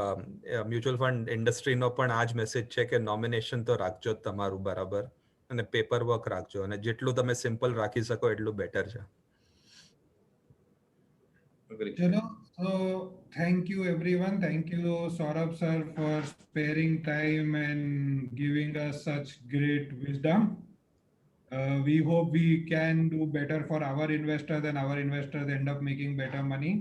mutual fund ઇન્ડસ્ટ્રીનો પણ આ જ message છે કે nomination તો રાખજો જ તમારું બરાબર, અને પેપર વર્ક રાખજો, અને જેટલું તમે સિમ્પલ રાખી શકો એટલું બેટર છે. Agree. So thank you everyone. Thank you Saurabh sir for sparing time and giving us such great wisdom. We hope we can do better for our investors and our investors end up making better money.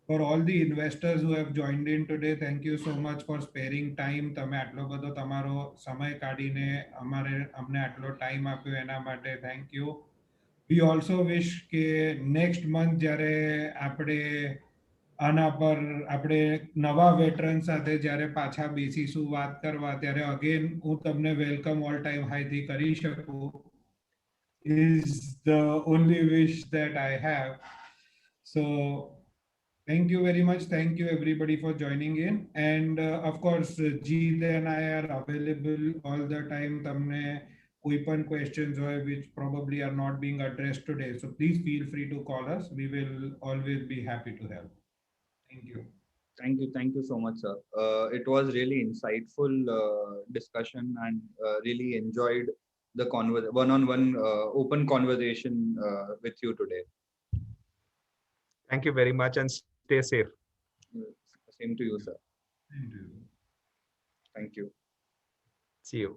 For all the investors who have joined in today, thank you so much for sparing time. તમે આટલો બધો તમારો સમય કાઢીને અમને આટલો time આપ્યો એના માટે thank you. We also wish કે next month જ્યારે આપણે આના પર આપણે નવા વેટરન સાથે જ્યારે પાછા બેસીશું વાત કરવા, ત્યારે અગેન હું તમને વેલકમ ઓલ ટાઈમ હાઈથી કરી શકું is the only wish that I have. So thank you very much. Thank you everybody for joining in. And of course, Jeet and I are available all the time. Tamne koi pan questions hoy which probably are not being addressed today. So please feel free to call us. We will always be happy to help. Thank you. Thank you so much, sir. It was really insightful discussion, and really enjoyed the one-on-one open conversation with you today. Thank you very much and stay safe. Same to you, sir. Thank you. Thank you. See you.